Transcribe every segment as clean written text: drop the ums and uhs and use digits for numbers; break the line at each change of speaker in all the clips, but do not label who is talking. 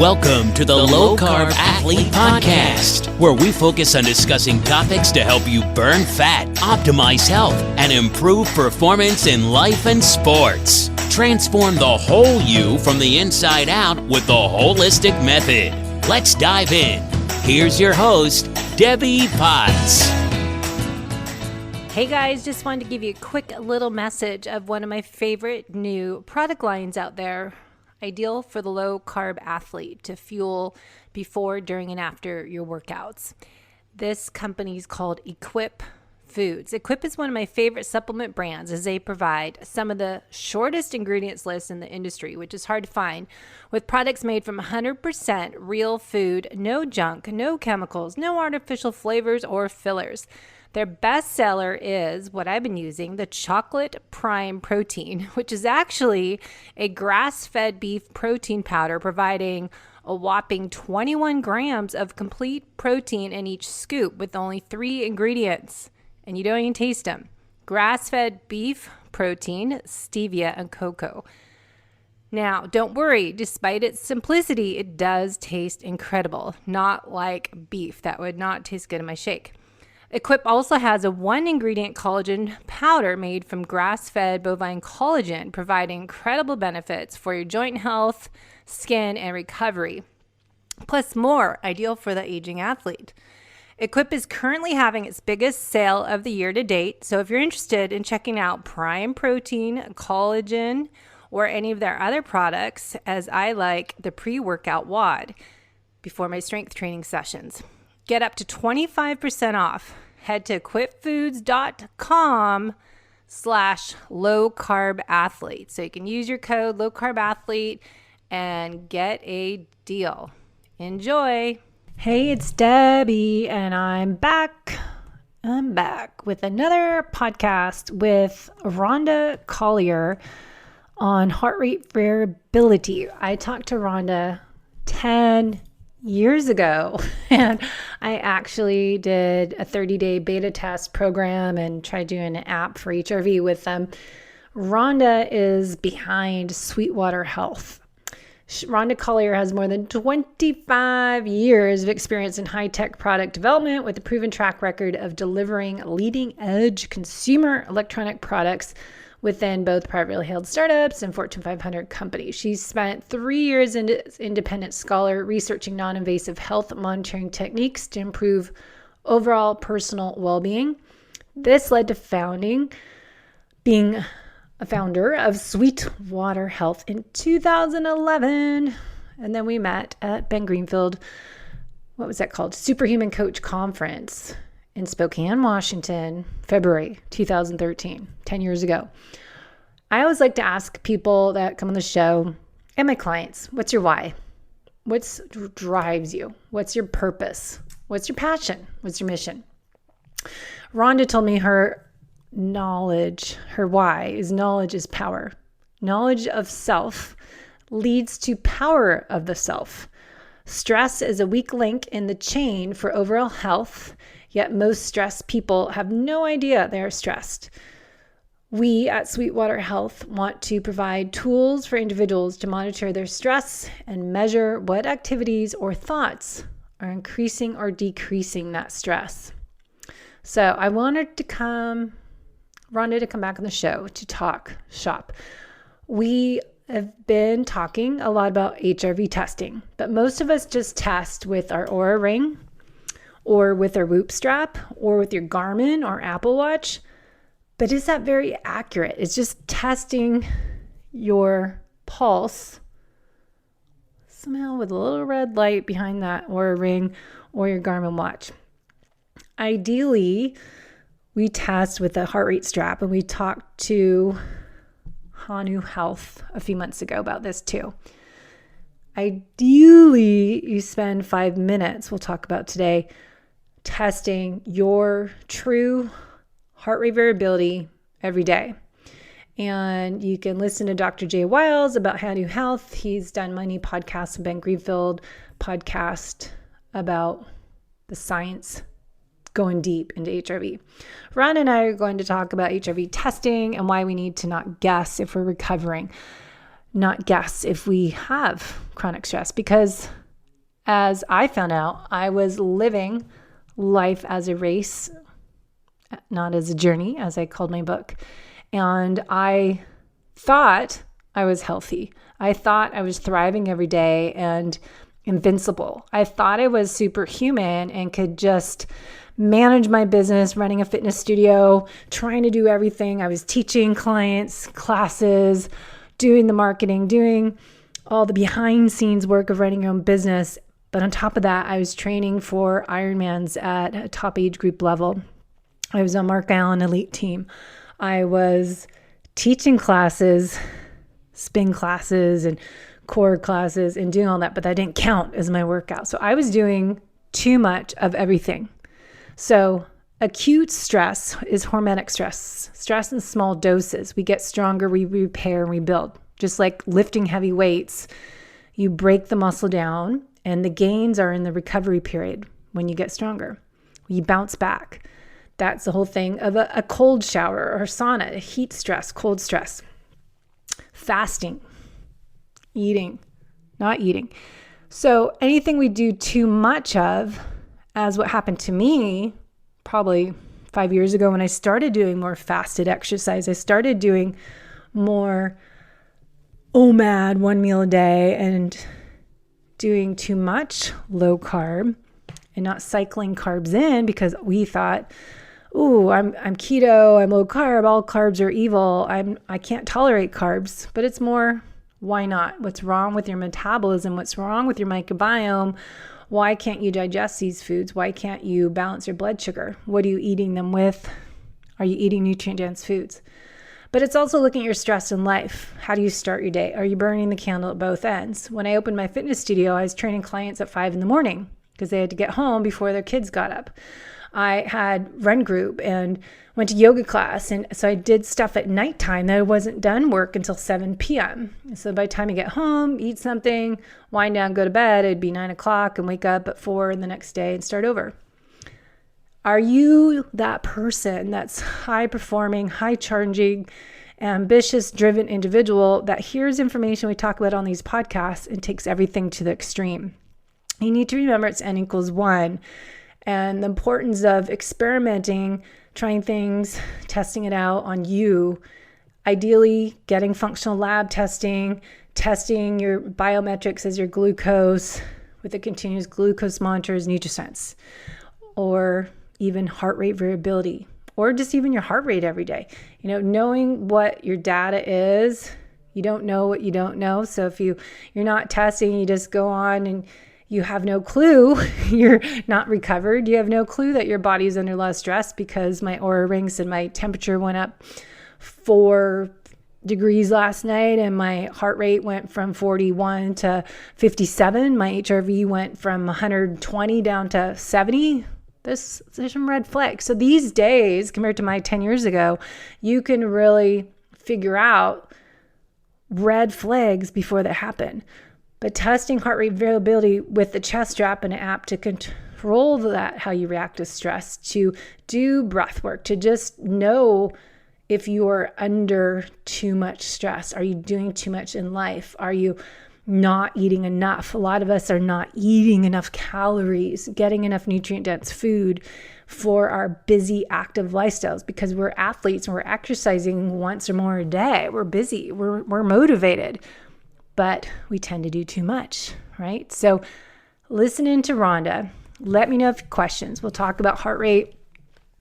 Welcome to the Low Carb Athlete Podcast, where we focus on discussing topics to help you burn fat, optimize health, and improve performance in life and sports. Transform the whole you from the inside out with the holistic method. Let's dive in. Here's your host, Debbie Potts.
Hey guys, just wanted to give you a quick little message of one of my favorite new product lines out there. Ideal for the low carb athlete to fuel before, during, and after your workouts. This company is called Equip Foods. Equip is one of my favorite supplement brands as they provide some of the shortest ingredients lists in the industry, which is hard to find, with products made from 100% real food, no junk, no chemicals, no artificial flavors or fillers. Their best seller is what I've been using, the Chocolate Prime Protein, which is actually a grass-fed beef protein powder providing a whopping 21 grams of complete protein in each scoop with only 3 ingredients. And you don't even taste them. Grass-fed beef protein, stevia, and cocoa. Now, don't worry, despite its simplicity, it does taste incredible. Not like beef. That would not taste good in my shake. Equip also has a 1-ingredient collagen powder made from grass-fed bovine collagen, providing incredible benefits for your joint health, skin, and recovery. Plus more, ideal for the aging athlete. Equip is currently having its biggest sale of the year to date, so if you're interested in checking out Prime Protein, collagen, or any of their other products, as I like the pre-workout WOD before my strength training sessions, get up to 25% off. Head to equipfoods.com/low-carb-athlete. So you can use your code low-carb-athlete and get a deal. Enjoy. Hey, it's Debbie, and I'm back. I'm back with another podcast with Rhonda Collier on heart rate variability. I talked to Rhonda 10 years ago, and I actually did a 30-day beta test program and tried doing an app for HRV with them. Rhonda is behind Sweetwater Health. Rhonda Collier has more than 25 years of experience in high-tech product development with a proven track record of delivering leading-edge consumer electronic products within both privately held startups and Fortune 500 companies. She's spent 3 years as independent scholar researching non-invasive health monitoring techniques to improve overall personal well-being. This led to being a founder of Sweetwater Health in 2011. And then we met at Ben Greenfield, what was that called? Superhuman Coach Conference in Spokane, Washington, February 2013, 10 years ago. I always like to ask people that come on the show and my clients, what's your why? What drives you? What's your purpose? What's your passion? What's your mission? Rhonda told me her knowledge, her why is knowledge is power. Knowledge of self leads to power of the self. Stress is a weak link in the chain for overall health, yet most stressed people have no idea they are stressed. We at Sweetwater Health want to provide tools for individuals to monitor their stress and measure what activities or thoughts are increasing or decreasing that stress. So I wanted Rhonda to come back on the show to talk shop. We have been talking a lot about HRV testing, but most of us just test with our Oura Ring or with our Whoop strap or with your Garmin or Apple Watch. But is that very accurate? It's just testing your pulse somehow with a little red light behind that Oura Ring or your Garmin watch. Ideally, we test with a heart rate strap, and we talked to Hanu Health a few months ago about this too. Ideally, you spend 5 minutes, we'll talk about today, testing your true heart rate variability every day. And you can listen to Dr. Jay Wiles about Hanu Health. He's done many podcasts with Ben Greenfield podcast about the science going deep into HRV. Ron and I are going to talk about HRV testing and why we need to not guess if we're recovering. not guess if we have chronic stress, because as I found out, I was living life as a race, not as a journey, as I called my book. And I thought I was healthy. I thought I was thriving every day and invincible. I thought I was superhuman and could just manage my business, running a fitness studio, trying to do everything. I was teaching clients, classes, doing the marketing, doing all the behind scenes work of running your own business. But on top of that, I was training for Ironmans at a top age group level. I was on Mark Allen elite team. I was teaching classes, spin classes and core classes and doing all that, but that didn't count as my workout. So I was doing too much of everything. So acute stress is hormetic stress. Stress in small doses. We get stronger, we repair, and rebuild. Just like lifting heavy weights, you break the muscle down, and the gains are in the recovery period when you get stronger. You bounce back. That's the whole thing of a cold shower or sauna, heat stress, cold stress. Fasting, eating, not eating. So anything we do too much of, as what happened to me probably 5 years ago when I started doing more fasted exercise, I started doing more OMAD, 1 meal a day, and doing too much low carb and not cycling carbs in because we thought, ooh, I'm keto, I'm low carb, all carbs are evil. I can't tolerate carbs. But it's more, why not? What's wrong with your metabolism? What's wrong with your microbiome? Why can't you digest these foods? Why can't you balance your blood sugar? What are you eating them with? Are you eating nutrient-dense foods? But it's also looking at your stress in life. How do you start your day? Are you burning the candle at both ends? When I opened my fitness studio, I was training clients at 5 a.m. because they had to get home before their kids got up. I had run group and went to yoga class. And so I did stuff at nighttime that I wasn't done work until 7 p.m. So by the time I get home, eat something, wind down, go to bed, it'd be 9 o'clock and wake up at 4 the next day and start over. Are you that person that's high performing, high charging, ambitious, driven individual that hears information we talk about on these podcasts and takes everything to the extreme? You need to remember it's N equals 1. And the importance of experimenting, trying things, testing it out on you, ideally getting functional lab testing, testing your biometrics as your glucose with the continuous glucose monitors, NutriSense, or even heart rate variability, or just even your heart rate every day. You know, knowing what your data is, you don't know what you don't know. So if you're not testing, you just go on and you have no clue, you're not recovered. You have no clue that your body is under less stress because my Oura ring said my temperature went up 4 degrees last night and my heart rate went from 41 to 57. My HRV went from 120 down to 70. There's some red flags. So these days, compared to my 10 years ago, you can really figure out red flags before they happen. But testing heart rate variability with the chest strap and an app to control that, how you react to stress, to do breath work, to just know if you are under too much stress. Are you doing too much in life? Are you not eating enough? A lot of us are not eating enough calories, getting enough nutrient-dense food for our busy, active lifestyles because we're athletes and we're exercising once or more a day. We're busy, we're motivated. But we tend to do too much, right? So listen in to Rhonda. Let me know if you have questions. We'll talk about heart rate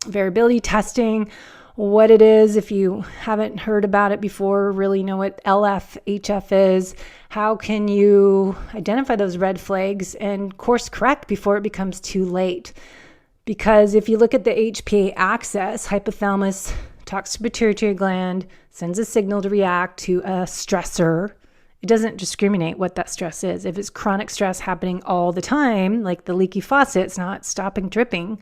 variability testing, what it is if you haven't heard about it before, really know what LF, HF is. How can you identify those red flags and course correct before it becomes too late? Because if you look at the HPA axis, hypothalamus talks to pituitary gland, sends a signal to react to a stressor. It doesn't discriminate what that stress is. If it's chronic stress happening all the time, like the leaky faucet, it's not stopping dripping.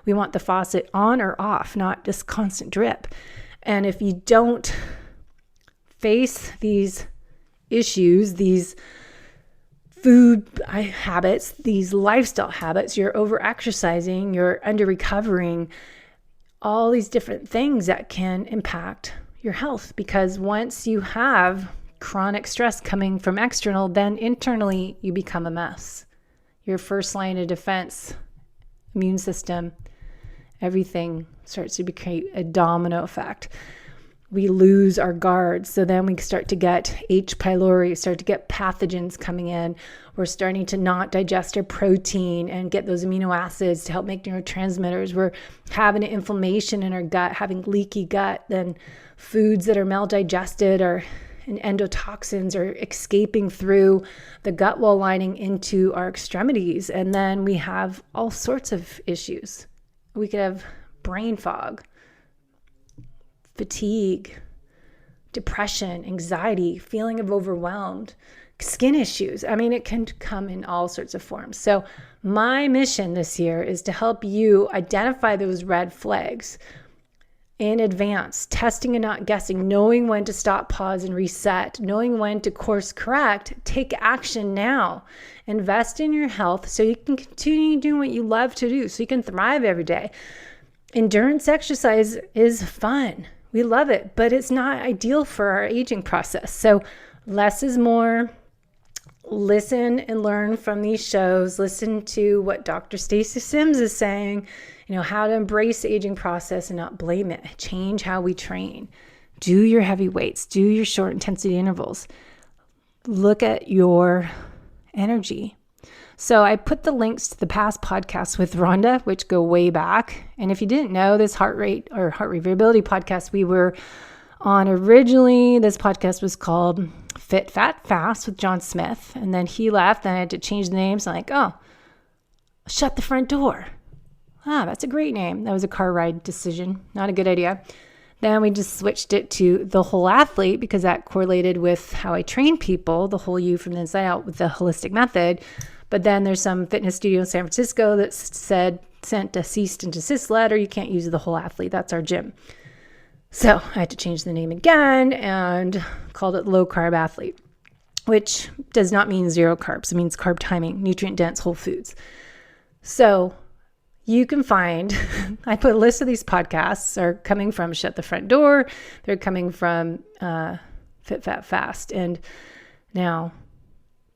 We want the faucet on or off, not just constant drip. And if you don't face these issues, these food habits, these lifestyle habits, you're over-exercising, you're under-recovering, all these different things that can impact your health. Because once you have chronic stress coming from external, then internally you become a mess. Your first line of defense, immune system, everything starts to create a domino effect. We lose our guards. So then we start to get H. pylori, start to get pathogens coming in. We're starting to not digest our protein and get those amino acids to help make neurotransmitters. We're having inflammation in our gut, having leaky gut. Then foods that are maldigested and endotoxins are escaping through the gut wall lining into our extremities. And then we have all sorts of issues. We could have brain fog, fatigue, depression, anxiety, feeling of overwhelmed, skin issues. I mean, it can come in all sorts of forms. So my mission this year is to help you identify those red flags in advance, testing and not guessing, knowing when to stop, pause, and reset, knowing when to course correct, take action now, invest in your health so you can continue doing what you love to do, so you can thrive every day. Endurance exercise is fun. We love it, but it's not ideal for our aging process. So less is more. Listen and learn from these shows. Listen to what Dr. Stacy Sims is saying, how to embrace the aging process and not blame it. Change how we train. Do your heavy weights. Do your short intensity intervals. Look at your energy. So I put the links to the past podcasts with Rhonda, which go way back. And if you didn't know, this heart rate variability podcast we were on originally, this podcast was called Fit, Fat, Fast with John Smith. And then he left and I had to change the names. I'm like, Shut the Front Door. That's a great name. That was a car ride decision. Not a good idea. Then we just switched it to The Whole Athlete because that correlated with how I train people, the whole you from the inside out with the holistic method. But then there's some fitness studio in San Francisco that sent a cease and desist letter. You can't use The Whole Athlete. That's our gym. So I had to change the name again and called it Low Carb Athlete, which does not mean zero carbs. It means carb timing, nutrient dense whole foods. So you can find, I put a list of these podcasts are coming from Shut the Front Door. They're coming from Fit, Fat, Fast. And now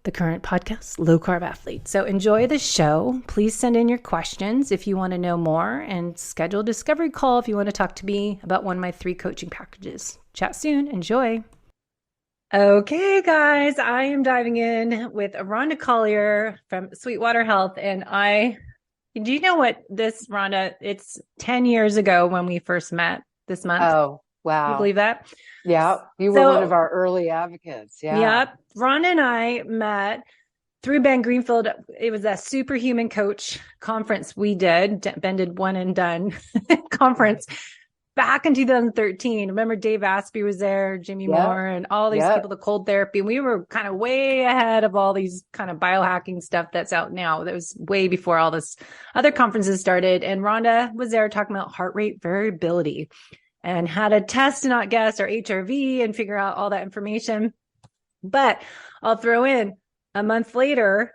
the current podcast, Low Carb Athlete. So enjoy the show. Please send in your questions if you want to know more and schedule a discovery call if you want to talk to me about one of my 3 coaching packages. Chat soon. Enjoy. Okay, guys, I am diving in with Rhonda Collier from Sweetwater Health. And do you know what this, Rhonda, it's 10 years ago when we first met this month.
Oh, wow.
Can you believe that?
Yeah. You were one of our early advocates. Yeah.
Yep. Rhonda and I met through Ben Greenfield. It was a superhuman coach conference we did. Ben did one and done conference back in 2013. Remember Dave Asprey was there, Jimmy Moore, and all these people, the cold therapy. And we were kind of way ahead of all these kind of biohacking stuff that's out now. That was way before all this other conferences started. And Rhonda was there talking about heart rate variability and how to test and not guess our HRV and figure out all that information. But I'll throw in a month later,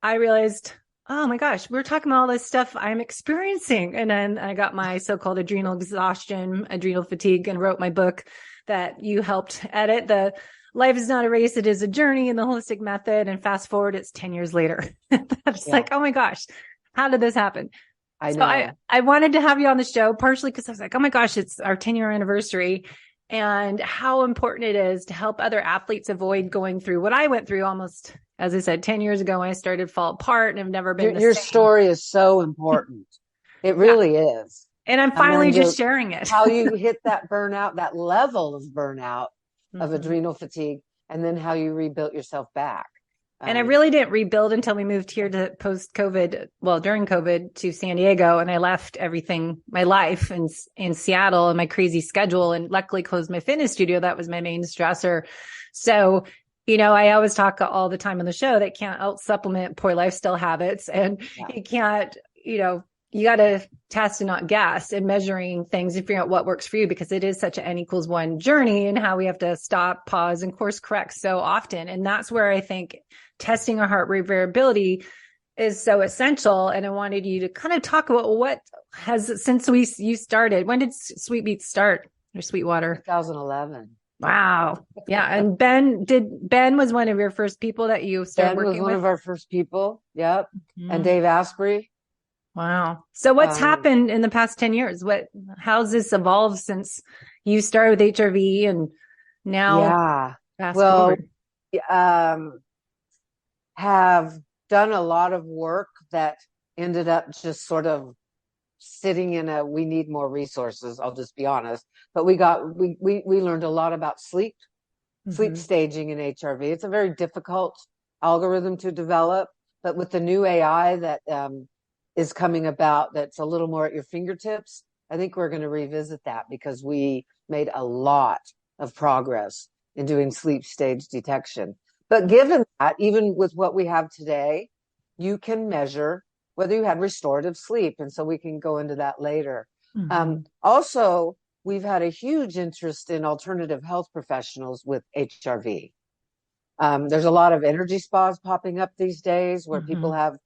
I realized, oh my gosh, we're talking about all this stuff I'm experiencing. And then I got my so-called adrenal exhaustion, adrenal fatigue, and wrote my book that you helped edit, The Life is Not a Race, It is a Journey, in the Holistic Method. And fast forward, it's 10 years later. That's like, oh my gosh, how did this happen?
I know.
I wanted to have you on the show partially because I was like, oh my gosh, it's our 10-year anniversary and how important it is to help other athletes avoid going through what I went through almost, as I said, 10 years ago when I started to fall apart and have never been
Your story is so important. It really is.
And I'm finally just sharing it.
How you hit that burnout, that level of burnout of adrenal fatigue, and then how you rebuilt yourself back.
And I really didn't rebuild until we moved here to during COVID to San Diego. And I left everything, my life in Seattle and my crazy schedule, and luckily closed my fitness studio. That was my main stressor. So, I always talk all the time on the show that can't out supplement poor lifestyle habits. And you can't, you got to test and not guess, and measuring things and figuring out what works for you, because it is such an N=1 journey, and how we have to stop, pause, and course correct so often. And that's where I think testing our heart rate variability is so essential. And I wanted you to kind of talk about what has, since you started, when did SweetBeat start, or Sweetwater?
2011.
Wow. Yeah. And Ben was one of your first people that you started
Ben was
working
one
with?
of our first people. Yep. And
Mhm.
Dave Asprey.
Wow. So what's
Um,
happened in the past 10 years? How's this evolved since you started with HRV and now
yeah.
fast
Well,
forward?
um, have done a lot of work that ended up just sort of sitting in we need more resources. I'll just be honest. But we learned a lot about sleep
Mm-hmm.
staging in HRV. It's a very difficult algorithm to develop, but with the new AI that is coming about, that's a little more at your fingertips, I think we're going to revisit that because we made a lot of progress in doing sleep stage detection. But given that, even with what we have today, you can measure whether you had restorative sleep. And so we can go into that later.
Mm-hmm.
Also, we've had a huge interest in alternative health professionals with HRV. There's a lot of energy spas popping up these days where people
Mm-hmm.
have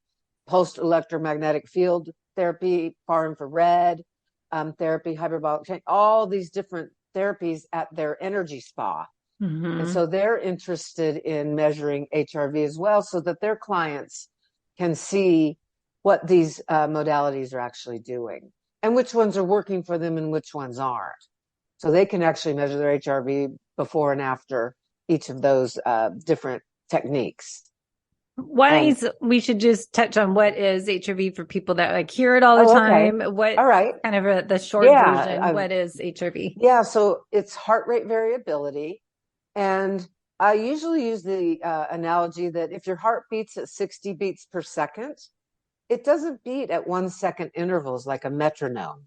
pulsed electromagnetic field therapy, far infrared therapy, hyperbolic change, all these different therapies at their energy spa. And
Mm-hmm.
so they're interested in measuring HRV as well so that their clients can see what these modalities are actually doing and which ones are working for them and which ones aren't. So they can actually measure their HRV before and after each of those different techniques.
Why
And
don't we should just touch on what is HRV for people that like hear it all the
okay,
time. What
all right,
kind of the short
yeah,
version? What is HRV?
yeah. So it's heart rate variability, and I usually use the analogy that if your heart beats at 60 beats per second, it doesn't beat at 1 second intervals like a metronome.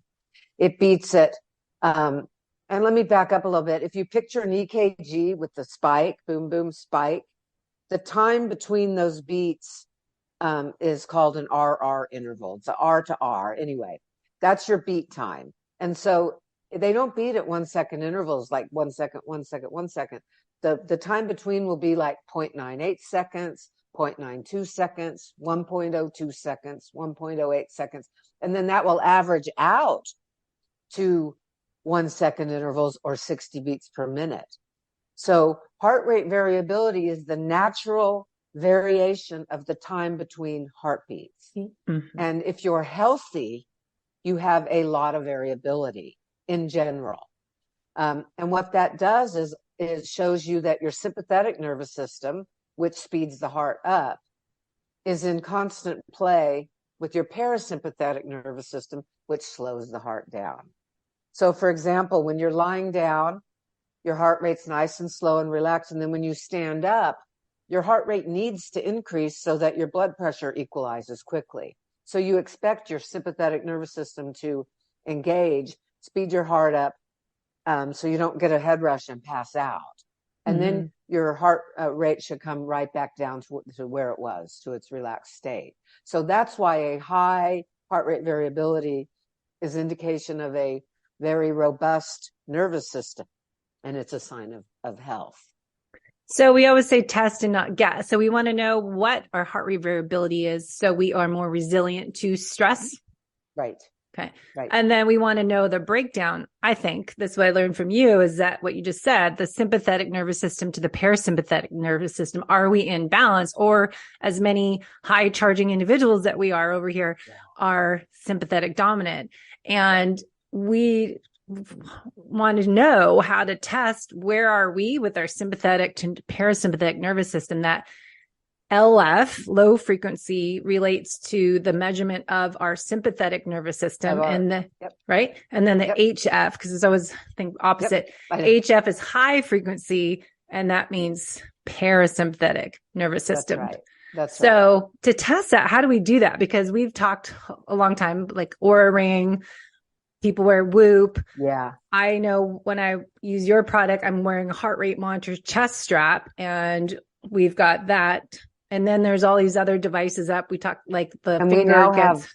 It beats at, and let me back up a little bit. If you picture an EKG with the spike, boom, boom, spike, the time between those beats is called an RR interval. It's a R to R. Anyway, that's your beat time. And so they don't beat at 1 second intervals like 1 second, 1 second, 1 second. The time between will be like 0.98 seconds, 0.92 seconds, 1.02 seconds, 1.08 seconds. And then that will average out to 1 second intervals or 60 beats per minute. So heart rate variability is the natural variation of the time between heartbeats.
Mm-hmm.
And if you're healthy, you have a lot of variability in general. And what that does is it shows you that your sympathetic nervous system, which speeds the heart up, is in constant play with your parasympathetic nervous system, which slows the heart down. So for example, when you're lying down, your heart rate's nice and slow and relaxed. And then when you stand up, your heart rate needs to increase so that your blood pressure equalizes quickly. So you expect your sympathetic nervous system to engage, speed your heart up, so you don't get a head rush and pass out. And
Mm-hmm.
then your heart rate should come right back down to where it was, to its relaxed state. So that's why a high heart rate variability is indication of a very robust nervous system. And it's a sign of health.
So we always say test and not guess. So we want to know what our heart rate variability is so we are more resilient to stress.
Right.
Okay.
Right.
And then we want to know the breakdown. I think that's what I learned from you is that what you just said, the sympathetic nervous system to the parasympathetic nervous system. Are we in balance, or as many high charging individuals that we are over here are sympathetic dominant? And we want to know how to test where are we with our sympathetic to parasympathetic nervous system. That LF, low frequency, relates to the measurement of our sympathetic nervous system right. And then the HF, because it's always opposite. HF is high frequency, and that means parasympathetic nervous system.
That's right. That's
so
right.
To test that, how do we do that? Because we've talked a long time, like Oura Ring, people wear Whoop.
Yeah.
I know when I use your product, I'm wearing a heart rate monitor chest strap, and we've got that. And then there's all these other devices up. We talked like the
and
finger
we now
against.
Have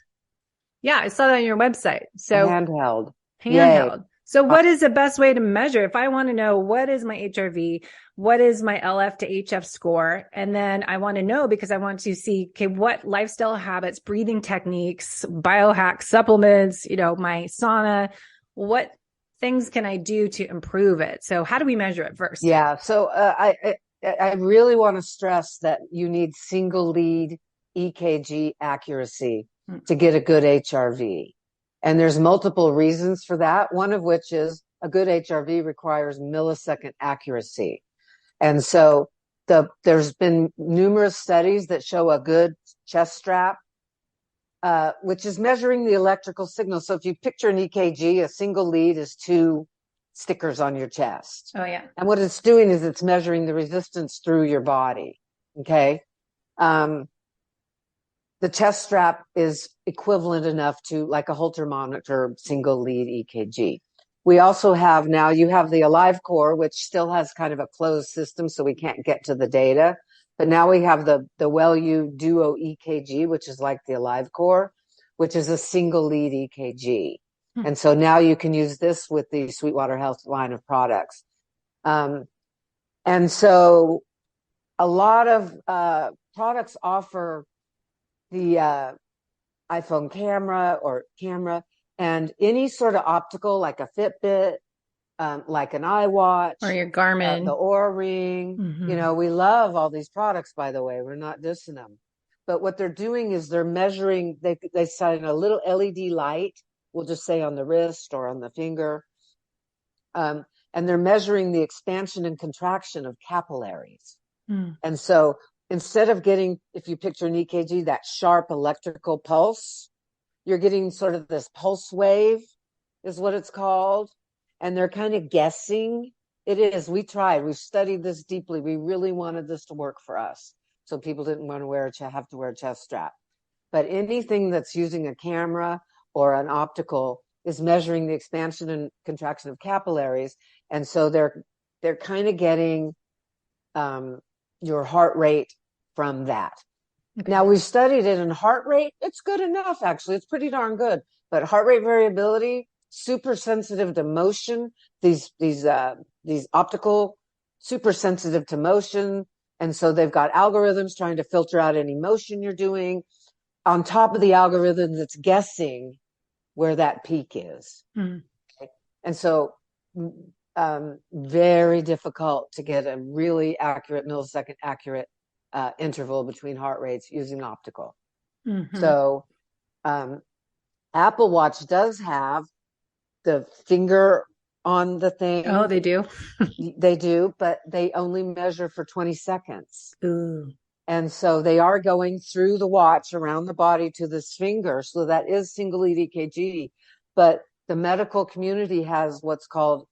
yeah, I saw that on your website. So
handheld.
So what is the best way to measure? If I want to know what is my HRV, what is my LF to HF score? And then I want to know because I want to see, okay, what lifestyle habits, breathing techniques, biohacks, supplements, my sauna, what things can I do to improve it? So how do we measure it first?
Yeah. So I really want to stress that you need single lead EKG accuracy to get a good HRV. And there's multiple reasons for that. One of which is a good HRV requires millisecond accuracy. And so there's been numerous studies that show a good chest strap, which is measuring the electrical signal. So if you picture an EKG, a single lead is 2 stickers on your chest.
Oh, yeah.
And what it's doing is it's measuring the resistance through your body. Okay. The chest strap is equivalent enough to like a Holter monitor single lead EKG. We also have now, you have the Alive Core, which still has kind of a closed system, so we can't get to the data. But now we have the WellU Duo EKG, which is like the Alive Core, which is a single lead EKG. And so now you can use this with the Sweetwater Health line of products. And so a lot of products offer the iPhone camera and any sort of optical, like a Fitbit, like an iWatch
or your Garmin,
the Oura Ring. You know, we love all these products, by the way. We're not dissing them. But what they're doing is they're measuring, they shine a little LED light, we'll just say on the wrist or on the finger. And they're measuring the expansion and contraction of capillaries. And so instead of getting, if you picture an EKG, that sharp electrical pulse, you're getting sort of this pulse wave is what it's called. And they're kind of guessing. It is. We tried. We've studied this deeply. We really wanted this to work for us. So people didn't want to have to wear a chest strap. But anything that's using a camera or an optical is measuring the expansion and contraction of capillaries. And so they're kind of getting your heart rate from that. Okay. Now we've studied it in heart rate. It's good enough, actually. It's pretty darn good. But heart rate variability, super sensitive to motion. These optical, super sensitive to motion. And so they've got algorithms trying to filter out any motion you're doing. On top of the algorithm that's guessing where that peak is. Okay. And so very difficult to get a really accurate millisecond accurate interval between heart rates using optical. So Apple Watch does have the finger on the thing.
Oh, they do?
They do, but they only measure for 20 seconds.
Ooh.
And so they are going through the watch around the body to this finger. So that is single lead EKG. But the medical community has what's called,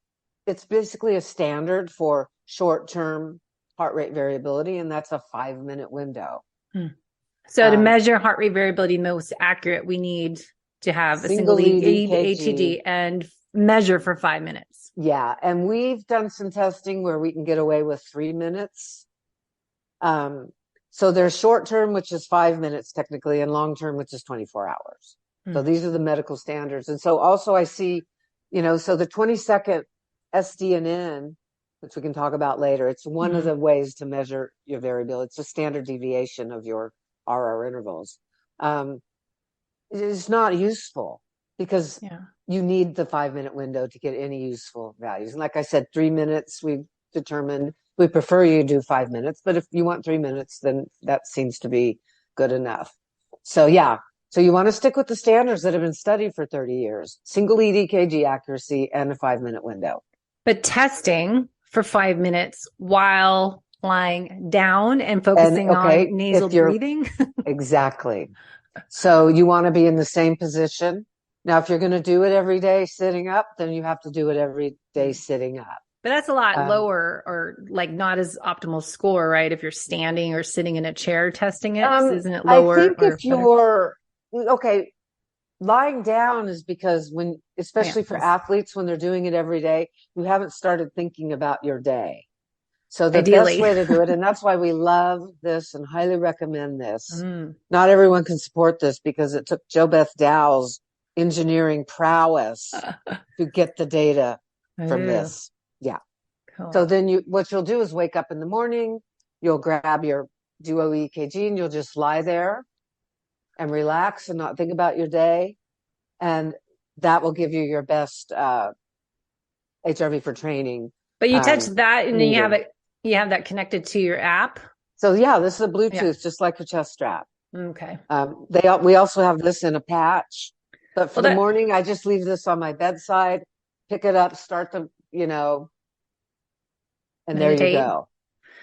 it's basically a standard for short-term heart rate variability, and that's a 5-minute window.
So to measure heart rate variability most accurate, we need to have a single lead EKG and measure for 5 minutes.
Yeah, and we've done some testing where we can get away with 3 minutes. So there's short term, which is 5 minutes technically, and long term, which is 24 hours. So these are the medical standards. And so also I see, so the 20-second SDN-N, which we can talk about later, it's one of the ways to measure your variability. It's a standard deviation of your RR intervals. It is not useful because you need the 5-minute window to get any useful values. And like I said, 3 minutes, we've determined we prefer you do 5 minutes, but if you want 3 minutes, then that seems to be good enough. So so you want to stick with the standards that have been studied for 30 years, single lead EKG accuracy and a 5-minute window.
But testing for 5 minutes while lying down and focusing on nasal breathing.
Exactly. So you want to be in the same position. Now, if you're going to do it every day sitting up, then you have to do it every day sitting up.
But that's a lot lower or like not as optimal score, right? If you're standing or sitting in a chair testing it, isn't it lower?
I think if you're, lying down is because especially for athletes, when they're doing it every day, you haven't started thinking about your day. So the best way to do it, and that's why we love this and highly recommend this. Not everyone can support this because it took JoBeth Dow's engineering prowess to get the data from this. Yeah. Cool. So then what you'll do is wake up in the morning, you'll grab your Duo EKG and you'll just lie there and relax and not think about your day. And that will give you your best HRV for training.
But you touch that and then
meeting.
you have that connected to your app.
So yeah, this is a Bluetooth,
Yeah.
just like your chest strap.
Okay.
We also have this in a patch, but for
Well,
the morning, I just leave this on my bedside, pick it up, start the, and there you
meditate.
go.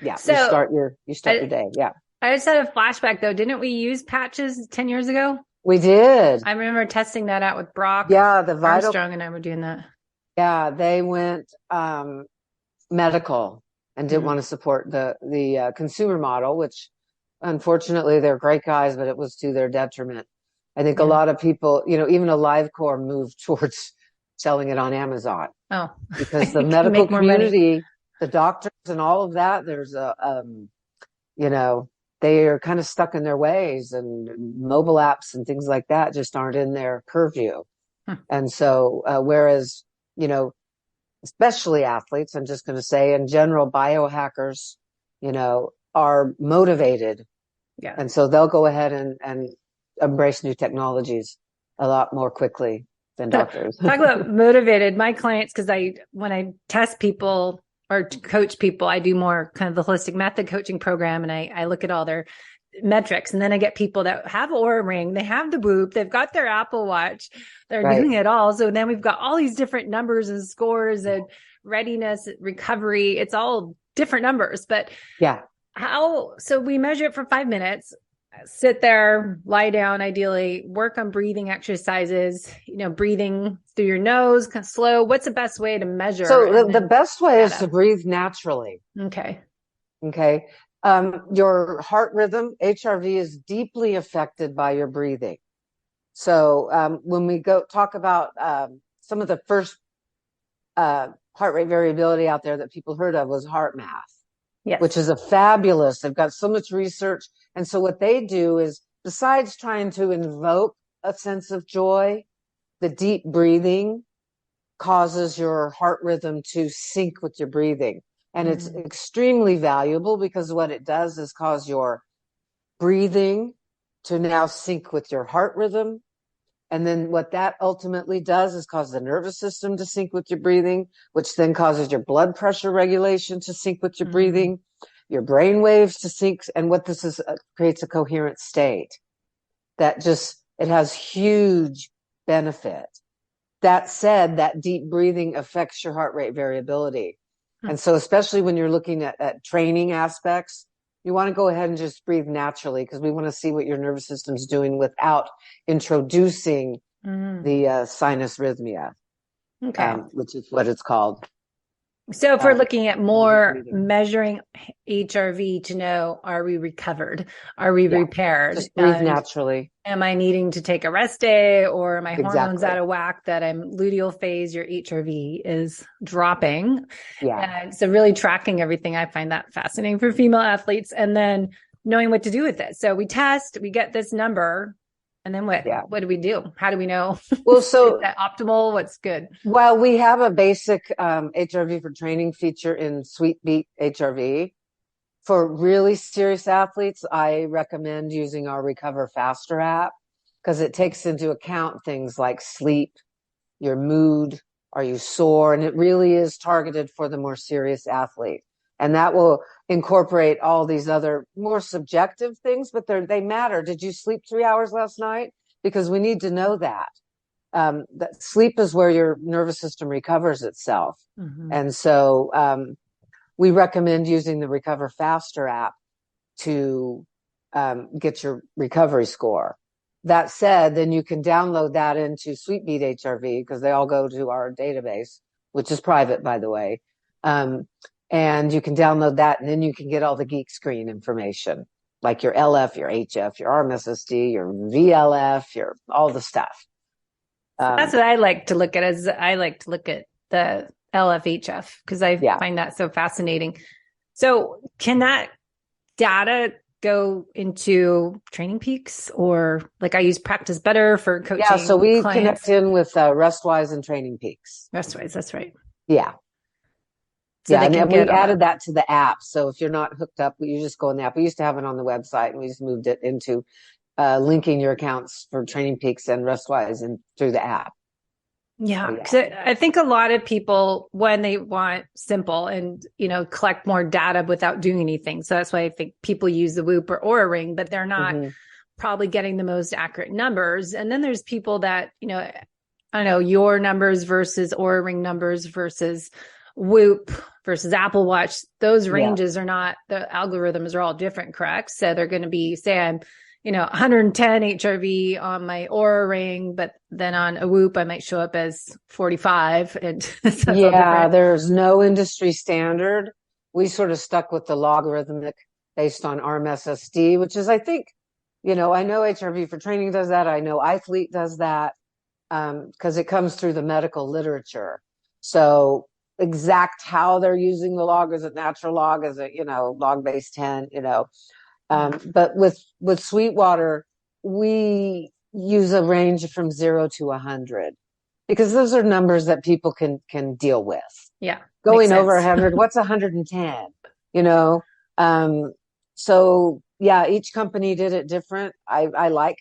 Yeah.
So
you start your day. Yeah.
I just had a flashback though. Didn't we use patches 10 years ago?
We did.
I remember testing that out with Brock.
Yeah. The
Armstrong and I were doing that.
Yeah. They went, medical and didn't want to support the consumer model, which unfortunately they're great guys, but it was to their detriment. I think a lot of people, even AliveCore moved towards selling it on Amazon.
Oh,
because the medical community, the doctors and all of that, there's they are kind of stuck in their ways, and mobile apps and things like that just aren't in their purview. And so, whereas, especially athletes, I'm just going to say in general, biohackers, are motivated. Yeah. And so they'll go ahead and embrace new technologies a lot more quickly than doctors.
Talk about motivated. My clients, because when I test people or coach people, I do more kind of the holistic method coaching program, and I look at all their metrics, and then I get people that have Oura Ring, they have the Whoop, they've got their Apple Watch, they're doing it all. So then we've got all these different numbers and scores and readiness, recovery. It's all different numbers, but so we measure it for 5 minutes. Sit there, lie down, ideally, work on breathing exercises, breathing through your nose, kind of slow. What's the best way to measure?
So the best way is to breathe naturally.
Okay.
Your heart rhythm, HRV, is deeply affected by your breathing. So when we go talk about some of the first heart rate variability out there that people heard of was heart math, which is they've got so much research. And so what they do is, besides trying to invoke a sense of joy, the deep breathing causes your heart rhythm to sync with your breathing. And it's extremely valuable, because what it does is cause your breathing to now sync with your heart rhythm. And then what that ultimately does is cause the nervous system to sync with your breathing, which then causes your blood pressure regulation to sync with your breathing, your brain waves to sync. And what this is, creates a coherent state that it has huge benefit. That said, that deep breathing affects your heart rate variability. And so especially when you're looking at training aspects, you want to go ahead and just breathe naturally, because we want to see what your nervous system's doing without introducing the sinus rhythmia, which is what it's called.
So if we're looking at more measuring HRV to know, are we recovered? Are we repaired?
Just breathe naturally.
Am I needing to take a rest day, or are my hormones out of whack that I'm luteal phase, your HRV is dropping? And so really tracking everything, I find that fascinating for female athletes, and then knowing what to do with it. So we test, we get this number. And then what? What do we do? How do we know?
Well, so
is that optimal? What's good?
Well, we have a basic HRV for training feature in SweetBeat HRV. For really serious athletes, I recommend using our Recover Faster app, because it takes into account things like sleep, your mood, are you sore? And it really is targeted for the more serious athlete. And that will incorporate all these other more subjective things, but they matter. Did you sleep 3 hours last night? Because we need to know that. That sleep is where your nervous system recovers itself. And so we recommend using the Recover Faster app to get your recovery score. That said, then you can download that into SweetBeat HRV, because they all go to our database, which is private, by the way. And you can download that, and then you can get all the geek screen information, like your LF, your HF, your RMSSD, your VLF, your all the stuff.
That's what I like to look at. I like to look at the LFHF, because I find that so fascinating. So can that data go into Training Peaks, or like I use Practice Better for coaching? Yeah,
so we connect in with Restwise and Training Peaks.
Restwise, that's right.
Yeah.
So
and we added that to the app. So if you're not hooked up, you just go in the app. We used to have it on the website, and we just moved it into linking your accounts for Training Peaks and Restwise and through the app.
Yeah,
So, yeah.
because I think a lot of people, when they want simple and, collect more data without doing anything. So that's why I think people use the Whoop or Oura Ring, but they're not probably getting the most accurate numbers. And then there's people that, I don't know, your numbers versus Oura Ring numbers versus Whoop versus Apple Watch. Those ranges are not, the algorithms are all different, correct? So they're going to be, say I'm 110 HRV on my Oura Ring, but then on a Whoop, I might show up as 45. And so
there's no industry standard. We sort of stuck with the logarithmic based on RMSSD, which is, I think, I know HRV for training does that. I know iThlete does that because it comes through the medical literature. So exact how they're using the log, is it natural log? Is it, log base 10, but with Sweetwater, we use a range from 0 to 100 because those are numbers that people can deal with.
Yeah.
Going over 100, what's 110? So yeah, each company did it different. I like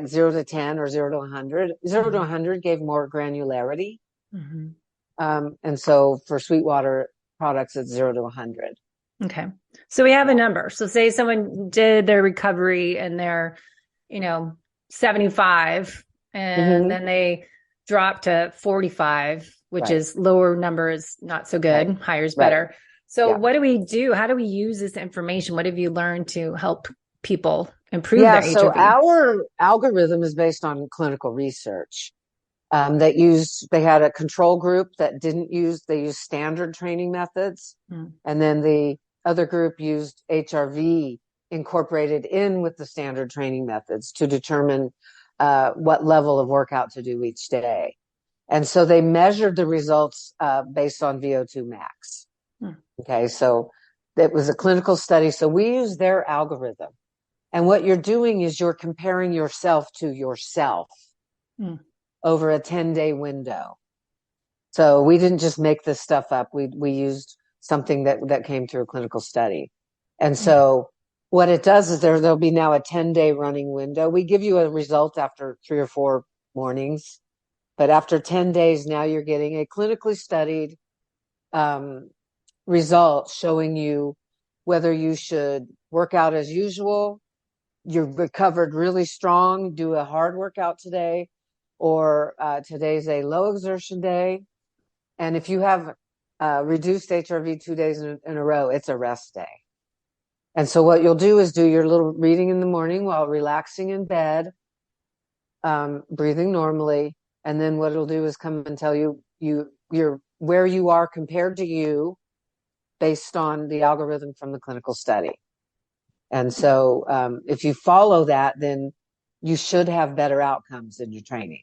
0 to 10 or 0 to 100. 0 to 100 gave more granularity. And so for Sweetwater products, it's 0 to 100.
Okay. So we have a number. So say someone did their recovery and they're, 75 and then they drop to 45, which is lower number is not so good. Higher is better. So what do we do? How do we use this information? What have you learned to help people improve their HRV?
So our algorithm is based on clinical research. They had a control group that they used standard training methods. And then the other group used HRV incorporated in with the standard training methods to determine what level of workout to do each day. And so they measured the results based on VO2 max. Okay, so it was a clinical study. So we use their algorithm. And what you're doing is you're comparing yourself to yourself over a 10-day window. So we didn't just make this stuff up. We used something that came through a clinical study. And so what it does is there'll be now a 10-day running window. We give you a result after 3 or 4 mornings, but after 10 days, now you're getting a clinically studied result showing you whether you should work out as usual, you've recovered really strong, do a hard workout today, or today's a low exertion day. And if you have reduced HRV 2 days in a row, it's a rest day. And so what you'll do is do your little reading in the morning while relaxing in bed, breathing normally. And then what it'll do is come and tell you're where you are compared to you based on the algorithm from the clinical study. And so if you follow that, then you should have better outcomes in your training.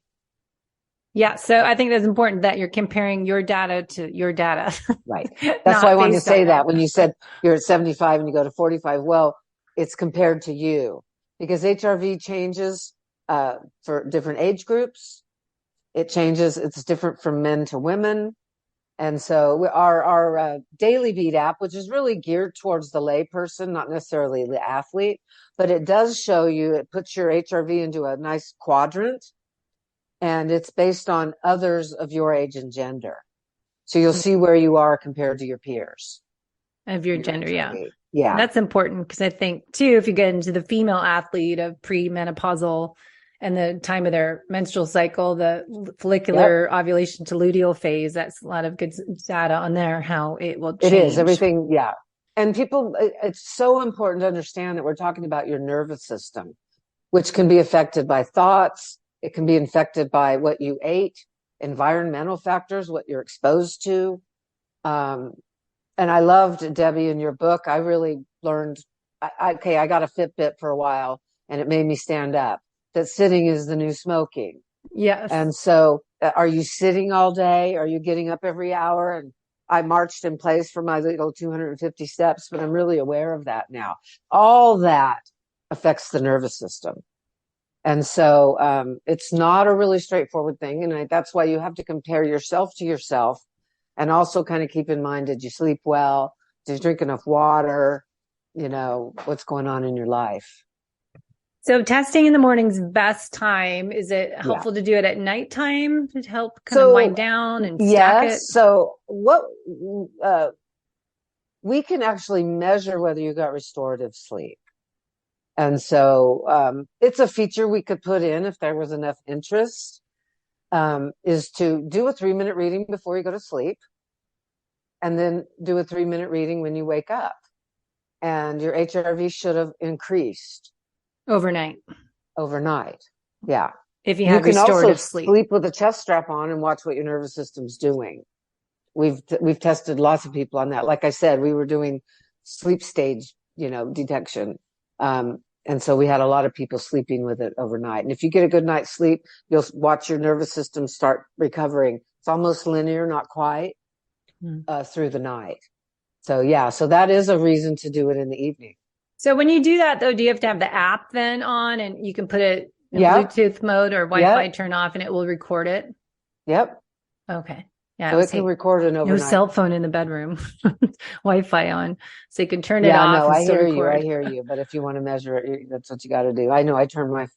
Yeah. So I think that's important that you're comparing your data to your data.
Right. That's why I wanted to say that when you said you're at 75 and you go to 45, well, it's compared to you because HRV changes for different age groups. It changes. It's different from men to women. And so our Daily Beat app, which is really geared towards the layperson, not necessarily the athlete, but it does show you, it puts your HRV into a nice quadrant, and it's based on others of your age and gender. So you'll see where you are compared to your peers.
Of your gender, yeah.
Yeah.
That's important because I think, too, if you get into the female athlete of premenopausal and the time of their menstrual cycle, the follicular ovulation to luteal phase, that's a lot of good data on there, how it will change.
It is, everything, yeah. And people, it's so important to understand that we're talking about your nervous system, which can be affected by thoughts. It can be affected by what you ate, environmental factors, what you're exposed to. And I loved, Debbie, in your book, I really learned, I got a Fitbit for a while and it made me stand up. That sitting is the new smoking.
Yes.
And so are you sitting all day? Are you getting up every hour? And I marched in place for my little 250 steps, but I'm really aware of that now. All that affects the nervous system. And so it's not a really straightforward thing. And that's why you have to compare yourself to yourself and also kind of keep in mind, did you sleep well? Did you drink enough water? What's going on in your life?
So testing in the morning's best time. Is it helpful to do it at nighttime to help kind of wind down and stack it?
Yes. So what we can actually measure whether you got restorative sleep. And so it's a feature we could put in if there was enough interest, is to do a 3-minute reading before you go to sleep, and then do a 3-minute reading when you wake up. And your HRV should have increased.
Overnight.
Yeah.
If you have restorative sleep.
Sleep with a chest strap on and watch what your nervous system's doing. We've tested lots of people on that. Like I said, we were doing sleep stage, detection. And so we had a lot of people sleeping with it overnight. And if you get a good night's sleep, you'll watch your nervous system start recovering. It's almost linear, not quite, through the night. So yeah, so that is a reason to do it in the evening.
So when you do that though, do you have to have the app then on, and you can put it in Bluetooth mode or Wi-Fi turn off and it will record it?
Yep.
Okay. Yeah.
So it can record an overnight.
No cell phone in the bedroom, Wi-Fi on, so you can turn it off.
No, I hear you. But if you want to measure it, that's what you got to do. I know I turn my,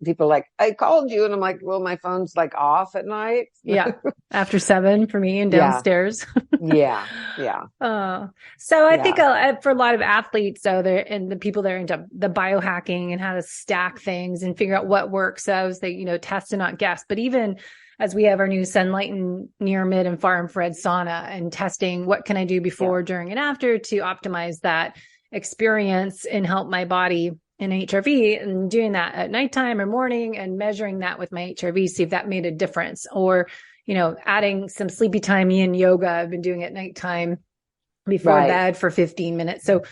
people are like, I called you. And I'm like, well, my phone's like off at night.
Yeah. After 7 for me and downstairs.
Yeah.
So I think for a lot of athletes, though, and the people that are into the biohacking and how to stack things and figure out what works, so they, test and not guess. But even as we have our new Sunlight and near, mid, and far infrared sauna and testing, what can I do before, during, and after to optimize that experience and help my body in HRV, and doing that at nighttime or morning and measuring that with my HRV, see if that made a difference. Or, adding some sleepy time in yoga. I've been doing it nighttime before bed for 15 minutes. So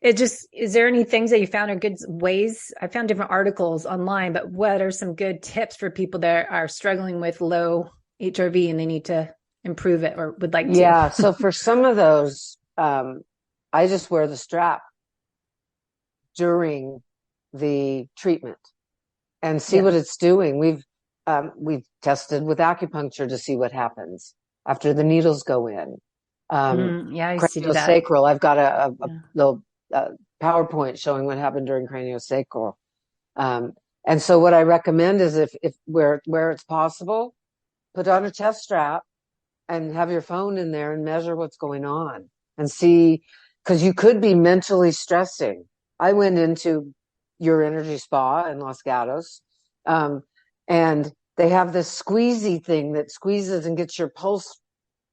is there any things that you found are good ways? I found different articles online, but what are some good tips for people that are struggling with low HRV and they need to improve it or would like to?
Yeah. So for some of those, I just wear the strap during the treatment and see what it's doing. We've tested with acupuncture to see what happens after the needles go in.
I used to do that.
Craniosacral. I've got a little PowerPoint showing what happened during craniosacral. And so what I recommend is if where it's possible, put on a chest strap and have your phone in there and measure what's going on and see, because you could be mentally stressing. I went into Your Energy Spa in Los Gatos, and they have this squeezy thing that squeezes and gets your pulse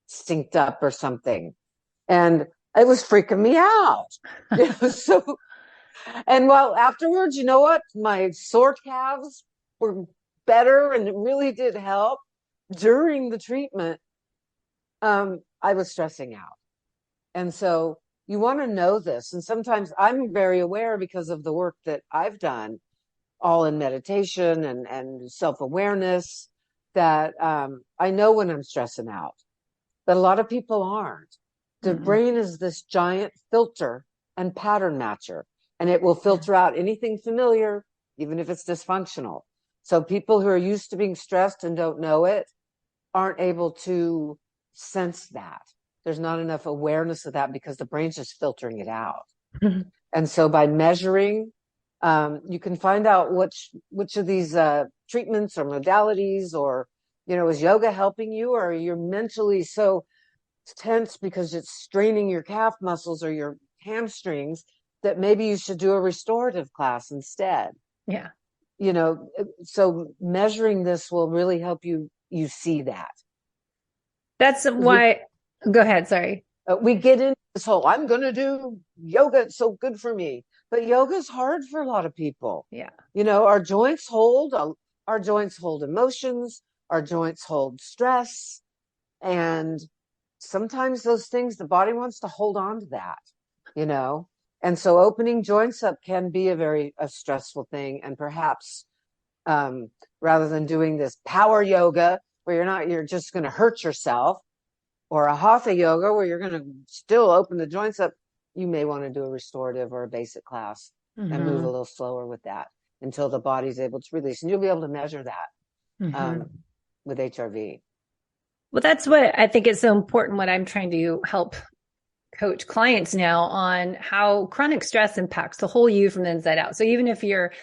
synced up or something. And it was freaking me out. And well, afterwards, you know what? My sore calves were better and it really did help. During the treatment, I was stressing out. And so you want to know this. And sometimes I'm very aware because of the work that I've done, all in meditation and self-awareness, that I know when I'm stressing out. But a lot of people aren't. The brain is this giant filter and pattern matcher, and it will filter out anything familiar, even if it's dysfunctional. So people who are used to being stressed and don't know it aren't able to sense that. There's not enough awareness of that because the brain's just filtering it out. And so by measuring, you can find out which of these treatments or modalities, or, is yoga helping you, or you're mentally so tense because it's straining your calf muscles or your hamstrings that maybe you should do a restorative class instead.
Yeah.
So measuring this will really help you see that.
That's why, go ahead. Sorry.
We get into this whole, I'm going to do yoga. It's so good for me. But yoga is hard for a lot of people.
Yeah.
Our joints hold emotions, our joints hold stress. And sometimes those things, the body wants to hold on to that, And so opening joints up can be a stressful thing. And perhaps, rather than doing this power yoga where you're just going to hurt yourself, or a hatha yoga where you're going to still open the joints up, you may want to do a restorative or a basic class and move a little slower with that until the body's able to release. And you'll be able to measure that with HRV.
Well, that's what I think is so important. What I'm trying to help coach clients now on how chronic stress impacts the whole you from the inside out. So even if you're,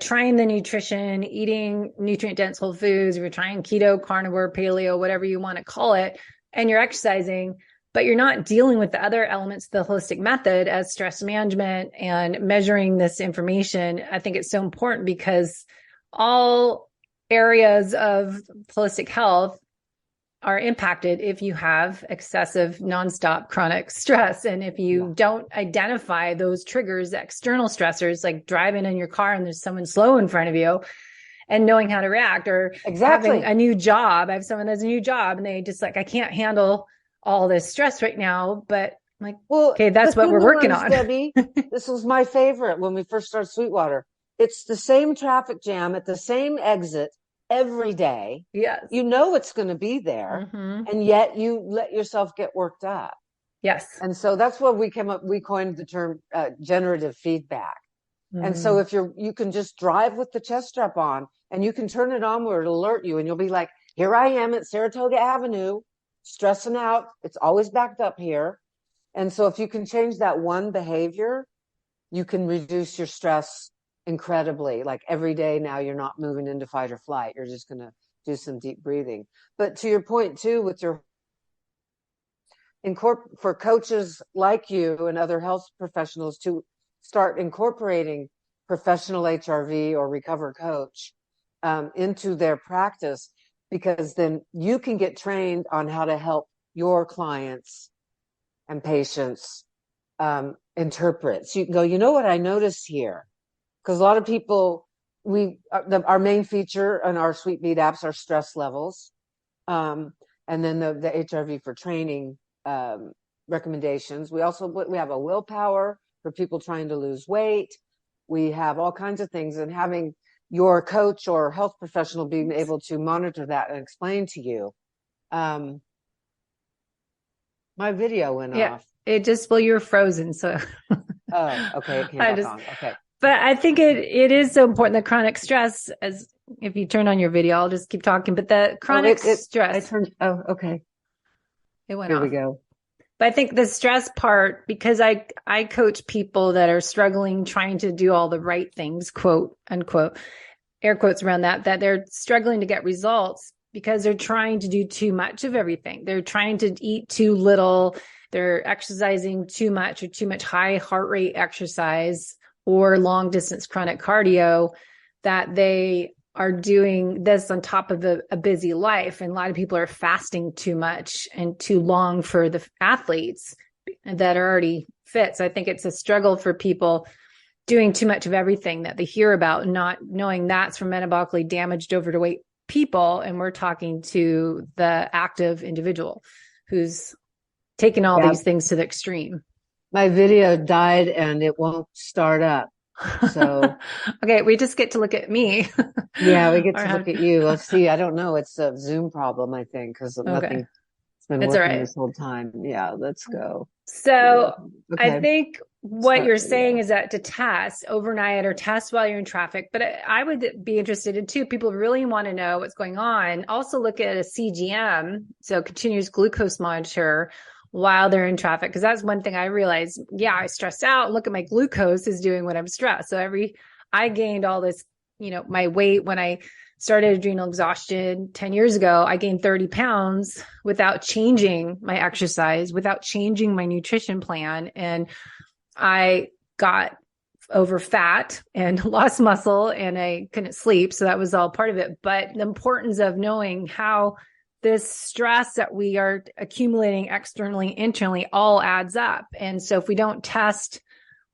trying the nutrition, eating nutrient dense whole foods, if you're trying keto, carnivore, paleo, whatever you want to call it, and you're exercising, but you're not dealing with the other elements of the holistic method as stress management and measuring this information, I think it's so important because all areas of holistic health are impacted if you have excessive nonstop chronic stress. And if you don't identify those triggers, external stressors, like driving in your car and there's someone slow in front of you and knowing how to react, or having a new job. I have someone that's a new job and they just like, I can't handle all this stress right now, but I'm like, well, okay, that's what we're working on.
Debbie, this was my favorite when we first started Sweetwater. It's the same traffic jam at the same exit every day.
Yes.
You know it's going to be there, and yet you let yourself get worked up.
Yes.
And so that's what we coined the term generative feedback. And so if you can just drive with the chest strap on, and you can turn it on where it'll alert you, and you'll be like, here I am at Saratoga Avenue, stressing out. It's always backed up here. And so if you can change that one behavior, you can reduce your stress incredibly. Like every day now, you're not moving into fight or flight. You're just going to do some deep breathing. But to your point too, with for coaches like you and other health professionals to start incorporating professional HRV or recover coach into their practice, because then you can get trained on how to help your clients and patients interpret. So you can go, you know what I noticed here? Because a lot of people, our main feature on our SweetBeat apps are stress levels. And then the HRV for training recommendations. We have a willpower for people trying to lose weight. We have all kinds of things, and having your coach or health professional being able to monitor that and explain to you. My video went off.
It just, you were frozen. So.
Oh, okay. It came back on. Okay.
But I think it is so important, the chronic stress, as if you turn on your video, I'll just keep talking, but the chronic stress.
Okay.
It went
Here
off.
we go.
But I think the stress part, because I coach people that are struggling, trying to do all the right things, quote unquote, air quotes around that they're struggling to get results because they're trying to do too much of everything. They're trying to eat too little. They're exercising too much, or too much high heart rate exercise or long distance chronic cardio, that they are doing this on top of a busy life. And a lot of people are fasting too much and too long for the athletes that are already fit. So I think it's a struggle for people doing too much of everything that they hear about, not knowing that's for metabolically damaged, overweight people. And we're talking to the active individual who's taking all these things to the extreme.
My video died and it won't start up. So
okay, we just get to look at me.
Yeah, we get to look at you. Let's see. I don't know. It's a Zoom problem, I think, because nothing's been working this whole time. Yeah, let's go.
So I think what you're saying is that to test overnight or test while you're in traffic, but I would be interested in too. People really want to know what's going on. Also look at a CGM, so continuous glucose monitor, while they're in traffic. Because that's one thing I realized. Yeah, I stressed out. Look at my glucose is doing when I'm stressed. So I gained all this, my weight when I started adrenal exhaustion 10 years ago. I gained 30 pounds without changing my exercise, without changing my nutrition plan. And I got over fat and lost muscle, and I couldn't sleep. So that was all part of it. But the importance of knowing how this stress that we are accumulating externally, internally, all adds up. And so if we don't test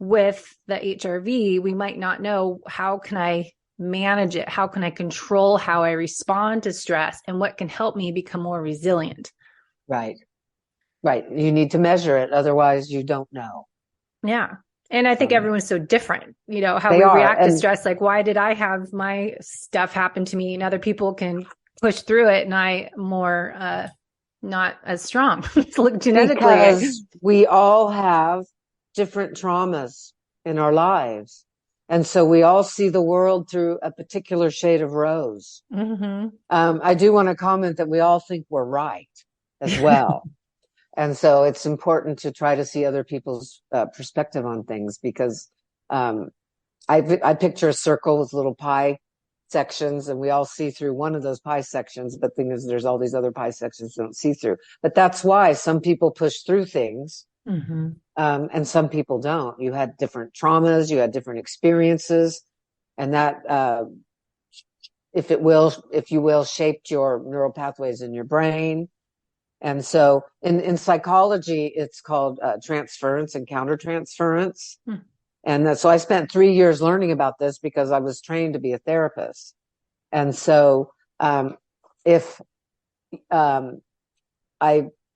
with the HRV, we might not know, how can I manage it? How can I control how I respond to stress, and what can help me become more resilient?
Right. You need to measure it. Otherwise you don't know.
Yeah. And I think everyone's so different, how we react to stress. Like, why did I have my stuff happen to me and other people can push through it, and I more not as strong genetically?
Because we all have different traumas in our lives, and so we all see the world through a particular shade of rose. I do want to comment that we all think we're right as well. And so it's important to try to see other people's perspective on things, because I picture a circle with little pie sections, and we all see through one of those pie sections. But the thing is, there's all these other pie sections we don't see through. But that's why some people push through things, and some people don't. You had different traumas, you had different experiences, and that, if you will, shaped your neural pathways in your brain. And so in psychology, it's called transference and countertransference. And so I spent 3 years learning about this because I was trained to be a therapist. And so if I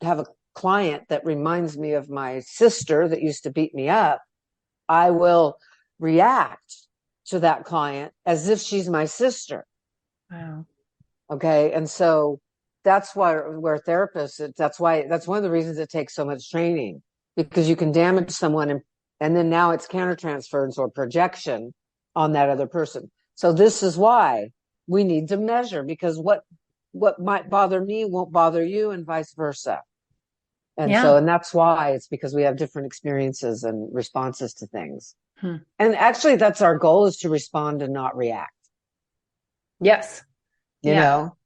have a client that reminds me of my sister that used to beat me up, I will react to that client as if she's my sister.
Wow.
Okay. And so that's why we're therapists. That's one of the reasons it takes so much training, because you can damage someone and then now it's countertransference or projection on that other person. So this is why we need to measure, because what might bother me won't bother you, and vice versa. And that's why it's because we have different experiences and responses to things. And actually that's our goal, is to respond and not react.
Yes.
You know,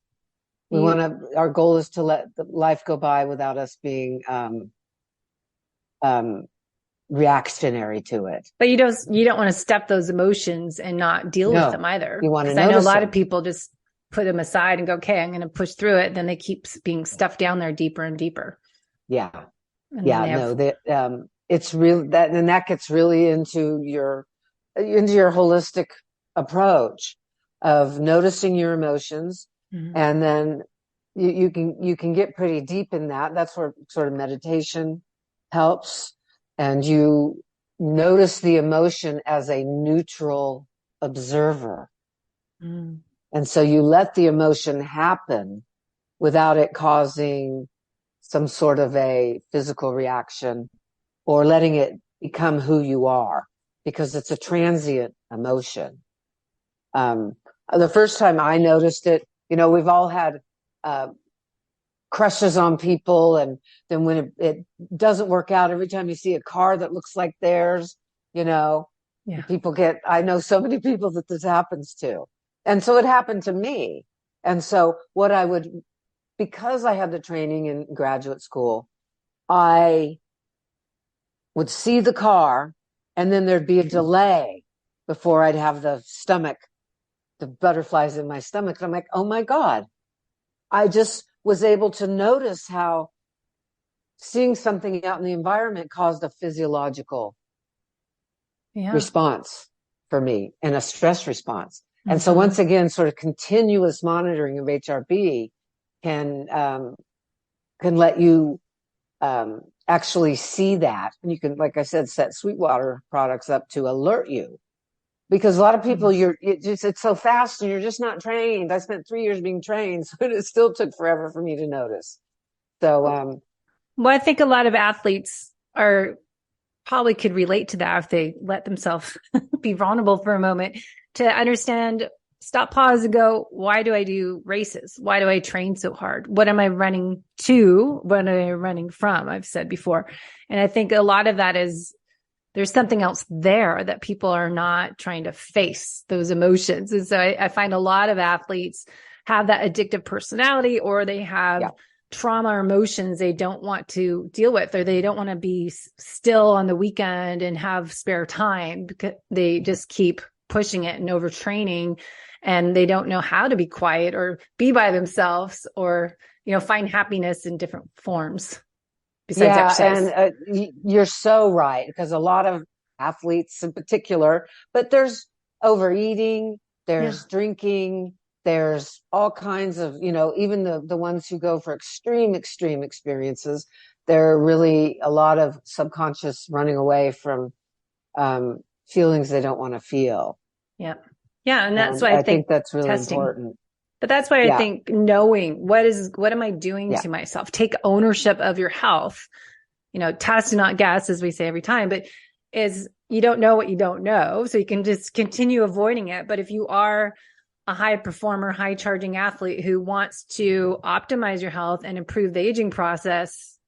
our goal is to let life go by without us being, reactionary to it.
But you don't want to step those emotions and not deal with them either.
You want to
I know a lot
them.
of people just put them aside and go, okay, I'm going to push through it. Then they keep being stuffed down there deeper and deeper.
Yeah. It's real that gets really into your holistic approach of noticing your emotions. And then you can get pretty deep in that. That's where sort of meditation helps. And you notice the emotion as a neutral observer. And so you let the emotion happen without it causing some sort of a physical reaction or letting it become who you are, because it's a transient emotion. The first time I noticed it, we've all had crushes on people, and then when it doesn't work out, every time you see a car that looks like theirs, people I know so many people that this happens to. And so it happened to me. And so because I had the training in graduate school, I would see the car, and then there'd be a delay before I'd have the butterflies in my stomach. And I'm like, oh my God, I just was able to notice how seeing something out in the environment caused a physiological response for me, and a stress response. And so once again, sort of continuous monitoring of HRV can let you actually see that. And you can, like I said, set Sweetwater products up to alert you. Because a lot of people, it's so fast and you're just not trained. I spent 3 years being trained, so it still took forever for me to notice. So,
well, I think a lot of athletes probably could relate to that if they let themselves be vulnerable for a moment, to understand, stop, pause, and go, why do I do races? Why do I train so hard? What am I running to? What am I running from? I've said before. And I think a lot of that is, there's something else there that people are not trying to face those emotions. And so I find a lot of athletes have that addictive personality, or they have trauma or emotions they don't want to deal with, or they don't want to be still on the weekend and have spare time, because they just keep pushing it and overtraining, and they don't know how to be quiet or be by themselves, or, find happiness in different forms.
And you're so right, because a lot of athletes in particular, but there's overeating, there's drinking, there's all kinds of, even the ones who go for extreme experiences, there are really a lot of subconscious running away from feelings they don't want to feel.
Yeah. And that's why I think
that's really important.
But that's why I think knowing what am I doing to myself? Take ownership of your health. Test and not guess, as we say every time, but you don't know what you don't know. So you can just continue avoiding it. But if you are a high performer, high charging athlete who wants to optimize your health and improve the aging process,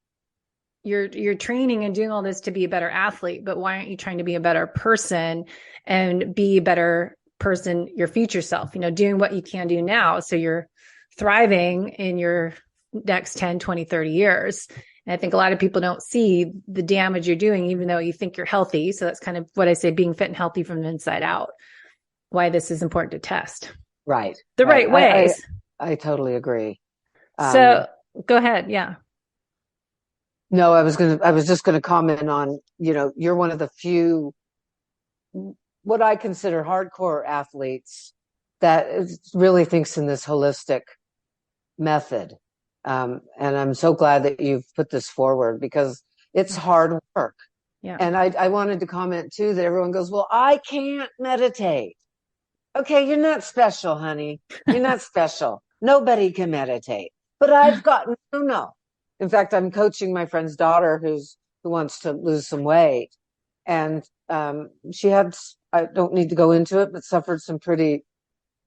you're training and doing all this to be a better athlete, but why aren't you trying to be a better person and be a better person, your future self, doing what you can do now. So you're thriving in your next 10, 20, 30 years. And I think a lot of people don't see the damage you're doing, even though you think you're healthy. So that's kind of what I say, being fit and healthy from the inside out, why this is important to test.
Right.
The right ways.
I totally agree.
So go ahead. Yeah.
No, I was just going to comment on, you're one of the few, what I consider hardcore athletes that really thinks in this holistic method. And I'm so glad that you've put this forward because it's hard work.
Yeah.
And I wanted to comment too that everyone goes, well, I can't meditate. Okay, you're not special, honey. You're not special. Nobody can meditate. But I've got no. In fact, I'm coaching my friend's daughter who wants to lose some weight. And she had, I don't need to go into it, but suffered some pretty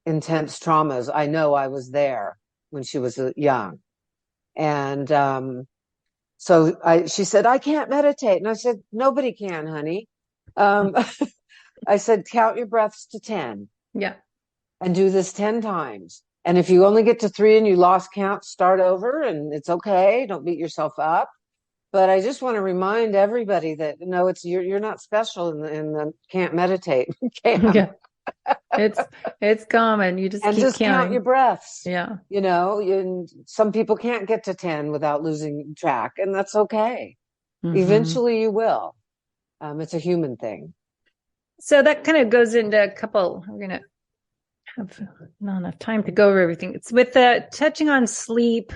intense traumas. I know I was there when she was young. And she said, I can't meditate. And I said, nobody can, honey. I said, count your breaths to 10.
Yeah.
And do this 10 times. And if you only get to 3 and you lost count, start over and it's okay. Don't beat yourself up. But I just want to remind everybody that no, you're not special and can't meditate.
Yeah. It's common. You just
and
keep
just
counting.
Count your breaths.
Yeah.
Some people can't get to 10 without losing track, and that's okay.
Mm-hmm.
Eventually you will. It's a human thing.
So that kind of goes into a couple, we're going to have not enough time to go over everything. It's with touching on sleep,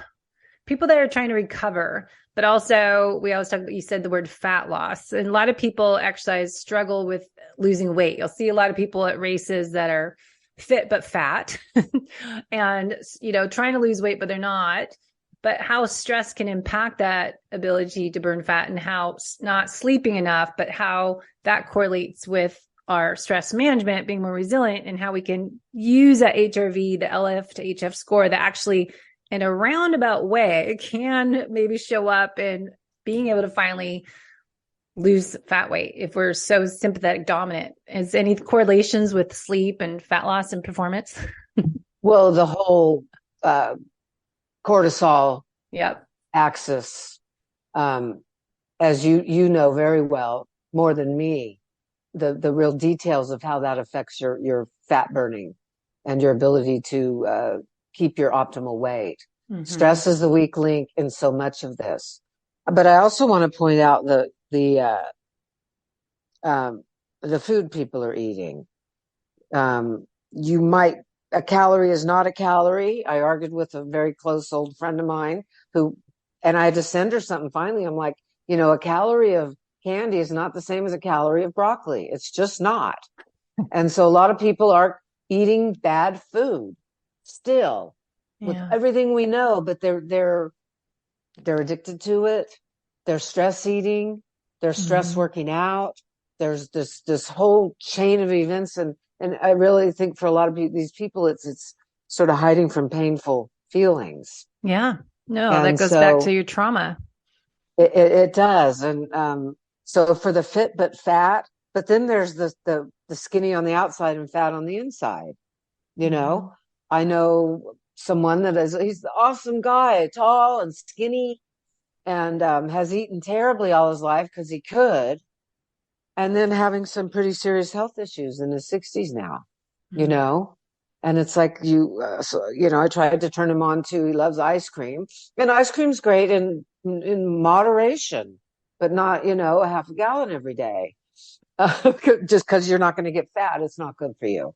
people that are trying to recover, but also we always talk about, you said the word fat loss, and a lot of people exercise struggle with losing weight. You'll see a lot of people at races that are fit, but fat and, trying to lose weight, but they're not. But how stress can impact that ability to burn fat, and how not sleeping enough, but how that correlates with our stress management, being more resilient, and how we can use that HRV, the LF to HF score that actually in a roundabout way can maybe show up in being able to finally lose fat weight if we're so sympathetic dominant. Is any correlations with sleep and fat loss and performance?
Well, the whole cortisol axis, as you know very well, more than me, the real details of how that affects your fat burning and your ability to keep your optimal weight. Mm-hmm. Stress is the weak link in so much of this. But I also want to point out the food people are eating. A calorie is not a calorie. I argued with a very close old friend of mine and I had to send her something finally. I'm like, a calorie of candy is not the same as a calorie of broccoli. It's just not. And so a lot of people are eating bad food still with everything we know, but they're addicted to it. They're stress eating. They're stress working out. There's this whole chain of events. And I really think for a lot of these people, it's sort of hiding from painful feelings.
Yeah. No, and that goes back to your trauma.
It does. And so for the fit but fat, but then there's the skinny on the outside and fat on the inside. I know someone he's the awesome guy, tall and skinny, and has eaten terribly all his life because he could, and then having some pretty serious health issues in his 60s now, and it's like I tried to turn him on to, he loves ice cream, and ice cream's great in moderation, but not, a half a gallon every day. Just because you're not going to get fat, it's not good for you.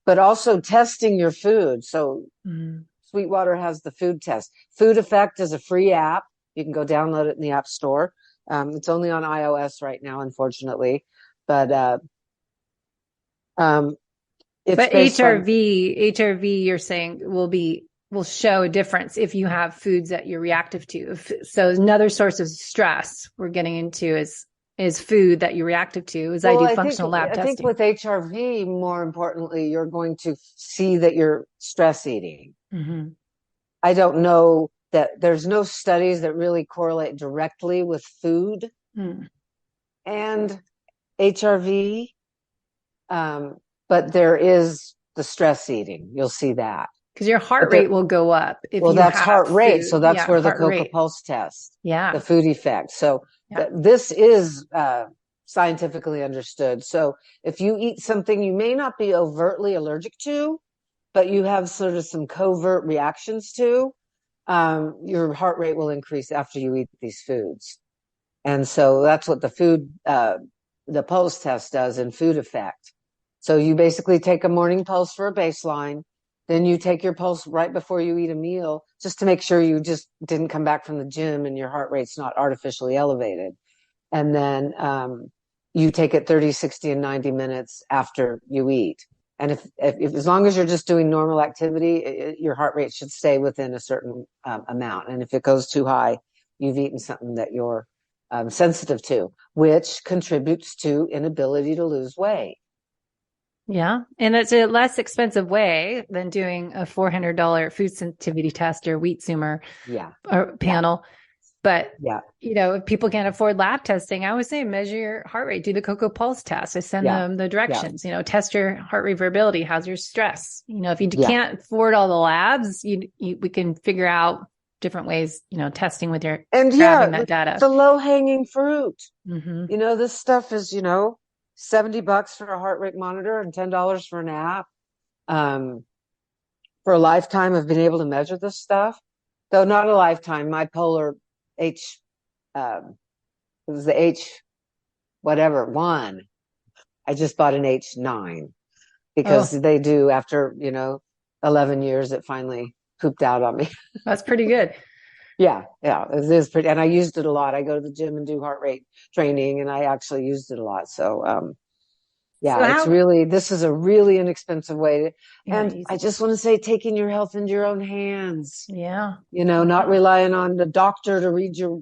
But also testing your food. So Sweetwater has the food test. Food Effect is a free app. You can go download it in the App Store. It's only on iOS right now, unfortunately. But
HRV, you're saying will show a difference if you have foods that you're reactive to. So another source of stress we're getting into is food that you're reactive to, as I do functional lab testing. I think
with HRV, more importantly, you're going to see that you're stress eating. Mm-hmm. I don't know that there's no studies that really correlate directly with food and HRV. But there is the stress eating. You'll see that.
Because your heart rate will go up if
well,
you
that's
have
heart rate.
food.
So that's where the
heart
Coca
rate.
Pulse test,
Yeah.
the food effect. So this is scientifically understood. So if you eat something you may not be overtly allergic to, but you have sort of some covert reactions to, your heart rate will increase after you eat these foods. And so that's what the pulse test does in food effect. So you basically take a morning pulse for a baseline, then you take your pulse right before you eat a meal, just to make sure you just didn't come back from the gym and your heart rate's not artificially elevated. And then you take it 30, 60, and 90 minutes after you eat. And if as long as you're just doing normal activity, your heart rate should stay within a certain amount. And if it goes too high, you've eaten something that you're sensitive to, which contributes to inability to lose weight.
Yeah. And it's a less expensive way than doing a $400 food sensitivity test or wheat zoomer or panel. But, if people can't afford lab testing, I would say measure your heart rate, do the Coca Pulse test. I send them the directions, test your heart rate variability. How's your stress? If you can't afford all the labs, we can figure out different ways, testing with your, and grabbing that data.
The low hanging fruit. This stuff is, $70 for a heart rate monitor and $10 for an app. For a lifetime of being able to measure this stuff, though not a lifetime, my polar it was the H whatever one. I just bought an H9 because they do after, 11 years, it finally pooped out on me. That's
pretty good.
Yeah, it is pretty. And I used it a lot. I go to the gym and do heart rate training, and I actually used it a lot. So, this is a really inexpensive way to, and I just want to say, taking your health into your own hands.
Yeah.
Not relying on the doctor to read your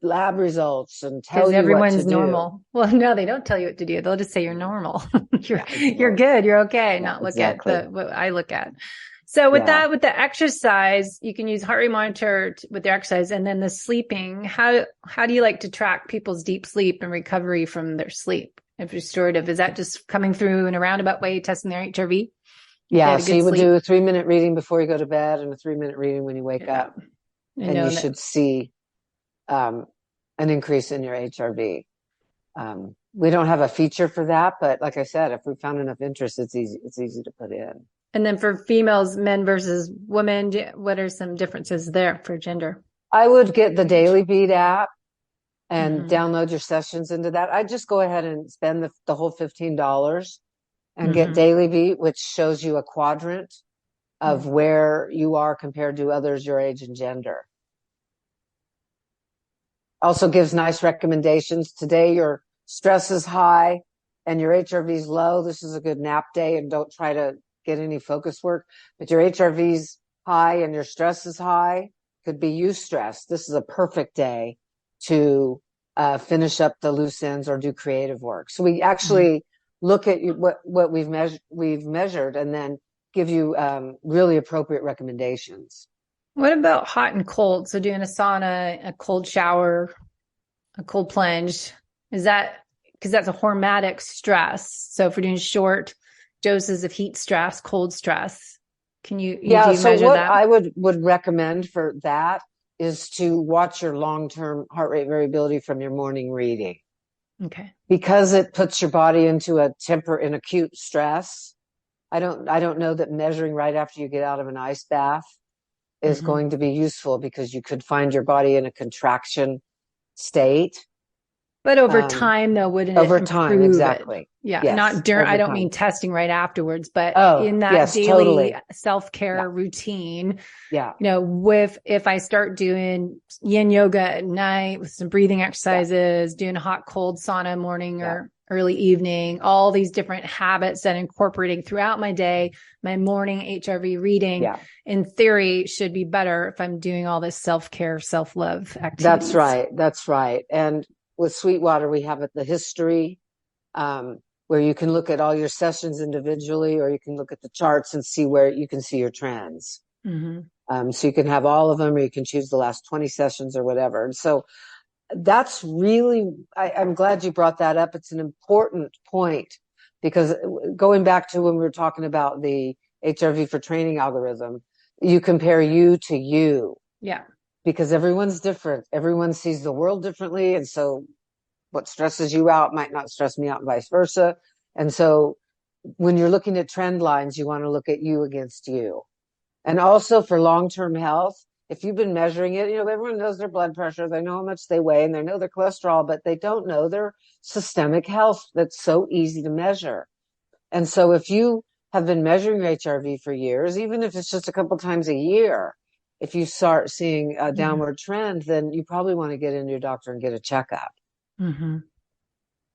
lab results and tell you
everyone's
what to
normal.
do.
Well, no, they don't tell you what to do. They'll just say you're normal. You're good. You're okay. Not look at what I look at. So with that, with the exercise, you can use heart rate monitor with the exercise, and then the sleeping. How do you like to track people's deep sleep and recovery from their sleep? If restorative, is that just coming through in a roundabout way, testing their HRV?
Yeah. So you would do a 3-minute reading before you go to bed and a 3-minute reading when you wake up, and you should see an increase in your HRV. We don't have a feature for that, but like I said, if we found enough interest, it's easy to put in.
And then for females, men versus women, what are some differences there for gender?
I would get the Daily Beat app and download your sessions into that. I'd just go ahead and spend the whole $15 and get Daily Beat, which shows you a quadrant of where you are compared to others your age and gender. Also gives nice recommendations. Today, your stress is high and your HRV is low. This is a good nap day, and don't try to get any focus work. But your HRV's high and your stress is high, could be eustress. This is a perfect day to finish up the loose ends or do creative work. So we actually look at what we've measured and then give you really appropriate recommendations.
What about hot and cold? So doing a sauna, a cold shower, a cold plunge, is that, because that's a hormetic stress. So if we're doing short doses of heat stress, cold stress, can you
so
measure
what
that?
I would recommend for that is to watch your long-term heart rate variability from your morning reading.
Okay.
Because it puts your body into an acute stress. I don't know that measuring right after you get out of an ice bath is going to be useful, because you could find your body in a contraction state.
But over time, though, wouldn't it
over time, exactly.
It? Yeah,
yes,
not during. I don't mean testing right afterwards, but in that
yes,
daily
totally.
self-care routine.
Yeah,
if I start doing yin yoga at night with some breathing exercises, doing a hot cold sauna morning or early evening, all these different habits that incorporating throughout my day, my morning HRV reading, in theory, should be better if I'm doing all this self-care, self-love activities.
That's right. And with Sweetwater, we have the history, where you can look at all your sessions individually, or you can look at the charts and see where you can see your trends. So you can have all of them, or you can choose the last 20 sessions or whatever. And so that's really, I'm glad you brought that up. It's an important point, because going back to when we were talking about the HRV for training algorithm, you compare you to you.
Yeah.
Because everyone's different. Everyone sees the world differently. And so what stresses you out might not stress me out, and vice versa. And so when you're looking at trend lines, you want to look at you against you. And also for long-term health, if you've been measuring it, everyone knows their blood pressure, they know how much they weigh, and they know their cholesterol, but they don't know their systemic health that's so easy to measure. And so if you have been measuring your HRV for years, even if it's just a couple times a year, if you start seeing a downward trend, then you probably want to get into your doctor and get a checkup.
Mm-hmm.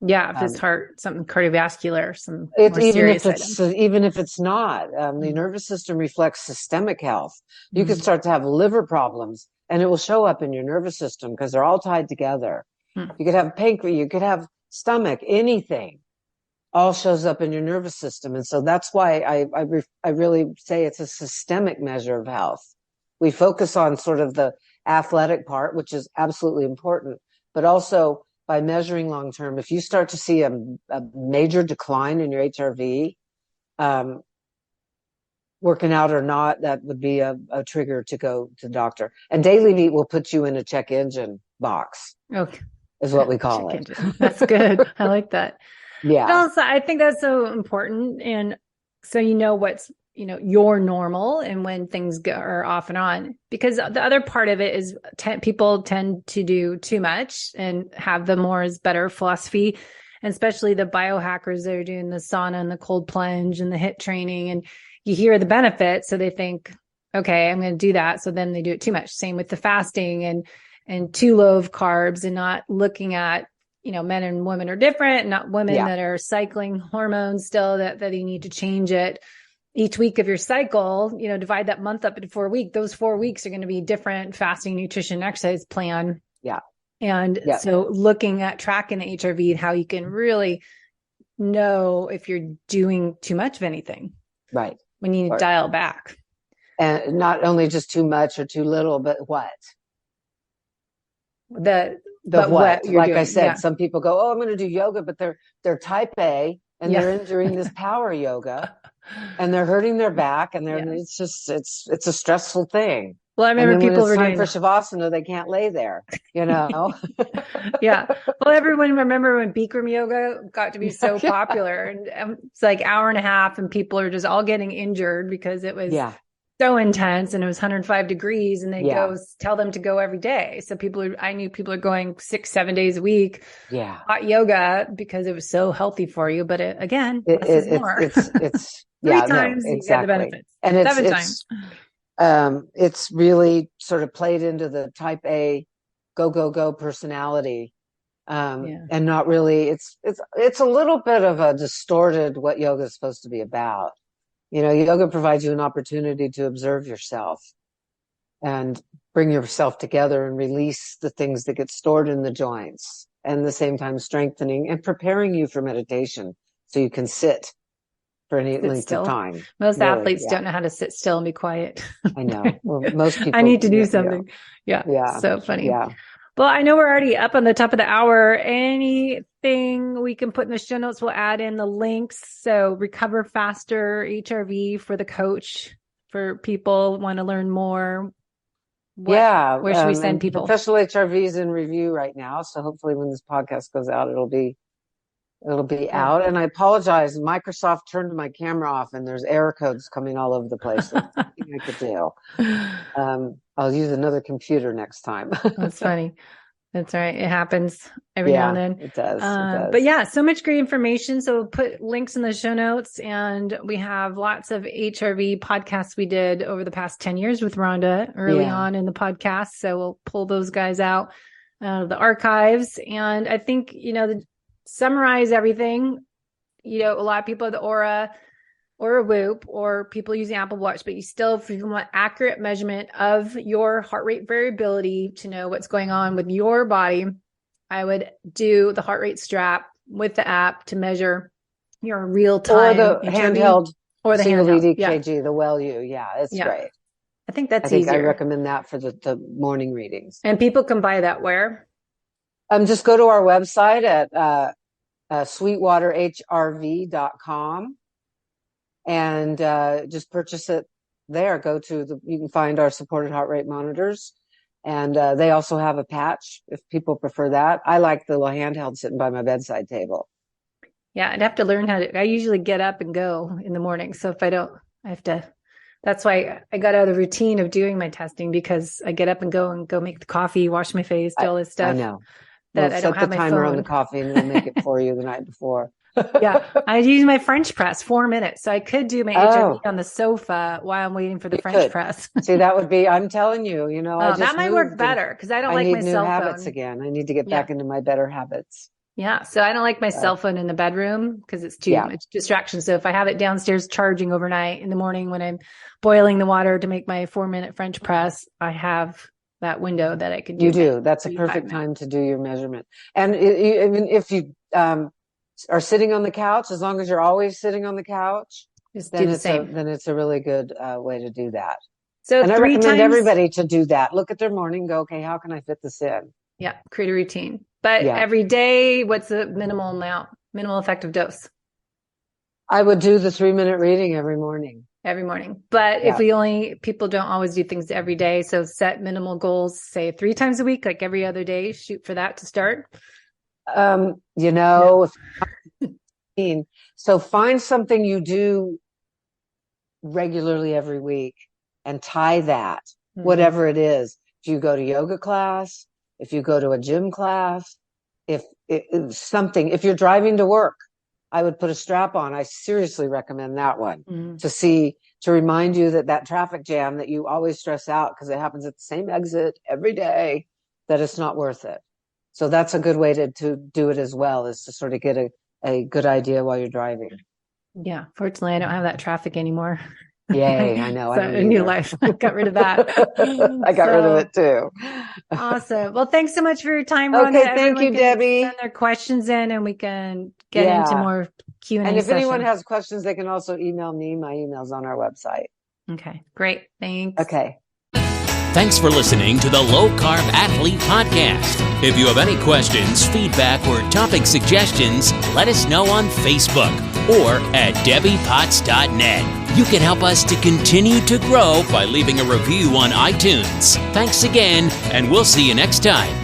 Yeah, if it's something cardiovascular, some
It's
more serious items.
Even if it's not, the nervous system reflects systemic health. You could start to have liver problems, and it will show up in your nervous system because they're all tied together. You could have pancreas, you could have stomach, anything, all shows up in your nervous system. And so that's why I really say it's a systemic measure of health. We focus on sort of the athletic part, which is absolutely important, but also by measuring long-term, if you start to see a major decline in your HRV, working out or not, that would be a trigger to go to the doctor. And Daily Meat will put you in a check engine box.
Okay.
Is what we call it.
That's good. I like that.
Yeah.
But also, I think that's so important. And so what's your normal and when things are off and on, because the other part of it is people tend to do too much and have the more is better philosophy, and especially the biohackers that are doing the sauna and the cold plunge and the HIIT training, and you hear the benefits. So they think, okay, I'm going to do that. So then they do it too much. Same with the fasting and too low of carbs, and not looking at, men and women are different, not women that are cycling hormones still that you need to change it. Each week of your cycle, divide that month up into 4 weeks. Those 4 weeks are going to be different fasting, nutrition, exercise plan.
Yeah.
And so looking at tracking the HRV and how you can really know if you're doing too much of anything.
Right.
When you need to dial back.
And not only just too much or too little, but what?
What
like
doing.
I said, some people go, oh, I'm going to do yoga, but they're type A and they're doing this power yoga. And they're hurting their back, and it's just it's a stressful thing.
Well, I remember people were
doing for Shavasana, they can't lay there,
Yeah. Well, everyone remember when Bikram yoga got to be so popular, and it's like hour and a half, and people are just all getting injured because it was so intense, and it was 105 degrees, and they tell them to go every day. So I knew people are going 6-7 days a week, hot yoga, because it was so healthy for you. But again, less is more.
It's
Three times you get the benefits. And 7 times.
It's really sort of played into the type A go personality. And not really, it's a little bit of a distorted what yoga is supposed to be about. Yoga provides you an opportunity to observe yourself and bring yourself together and release the things that get stored in the joints, and at the same time strengthening and preparing you for meditation so you can sit for any length of time.
Most athletes don't know how to sit still and be quiet.
I know. Well, most people.
I need to do something. Yeah. So funny.
Yeah.
Well, I know we're already up on the top of the hour. Anything we can put in the show notes, we'll add in the links. So Recover Faster, HRV for the coach, for people want to learn more. Where should we send people?
Professional HRV is in review right now. So hopefully when this podcast goes out, it'll be out. And I apologize. Microsoft turned my camera off, and there's error codes coming all over the place. There's nothing I could do. I'll use another computer next time.
That's funny. That's right. It happens every now and then.
It does.
But so much great information. So we'll put links in the show notes, and we have lots of HRV podcasts we did over the past 10 years with Rhonda early on in the podcast. So we'll pull those guys out of the archives. And I think, summarize everything. A lot of people have the Aura or a Whoop, or people using Apple Watch, but if you want accurate measurement of your heart rate variability to know what's going on with your body, I would do the heart rate strap with the app to measure your real time.
Or the handheld,
or the
single
handheld.
lead EKG, the WellU. Yeah, it's great.
I think that's
I think
easier.
I recommend that for the morning readings.
And people can buy that where?
Just go to our website at sweetwaterhrv.com and just purchase it there. You can find our supported heart rate monitors, and they also have a patch if people prefer that. I like the little handheld sitting by my bedside table.
Yeah, I'd have to learn I usually get up and go in the morning. So if I don't, I have to, that's why I got out of the routine of doing my testing, because I get up and go make the coffee, wash my face, do all this stuff.
I know.
That I don't have my phone.
Set the timer on the coffee and we'll make it for you the night before.
Yeah, I use my French press 4 minutes. So I could do my HRV on the sofa while I'm waiting for the French press.
See, that would be, I'm telling you,
that might work better because I don't like my cell phone.
I need new habits again. I need to get back into my better habits.
Yeah. So I don't like my cell phone in the bedroom because it's too much distraction. So if I have it downstairs charging overnight, in the morning when I'm boiling the water to make my 4-minute French press, I have that window that I can do.
You do. That's a perfect time to do your measurement. And even if you are sitting on the couch, as long as you're always sitting on the couch, then it's a really good way to do that. So I recommend everybody to do that. Look at their morning, go, okay, how can I fit this in?
Yeah, create a routine. But every day, what's the minimal effective dose?
I would do the 3-minute reading every morning.
But if people don't always do things every day. So set minimal goals, say 3 times a week, like every other day, shoot for that to start.
So find something you do regularly every week and tie that, whatever it is. If you go to yoga class, if you go to a gym class, if you're driving to work, I would put a strap on. I seriously recommend that one to remind you that traffic jam that you always stress out because it happens at the same exit every day, that it's not worth it. So that's a good way to do it as well, is to sort of get a good idea while you're driving.
Yeah. Fortunately, I don't have that traffic anymore.
Yay, I know.
So a new life. I got rid of that.
I got rid of it too.
Awesome. Well, thanks so much for your time, Rhonda.
Okay, thank you, Debbie.
Send their questions in and we can get into more Q&A
And if
session.
anyone has questions, they can also email me. My email's on our website.
Okay, great. Thanks.
Okay.
Thanks for listening to the Low Carb Athlete Podcast. If you have any questions, feedback, or topic suggestions, let us know on Facebook or at debbiepotts.net. You can help us to continue to grow by leaving a review on iTunes. Thanks again, and we'll see you next time.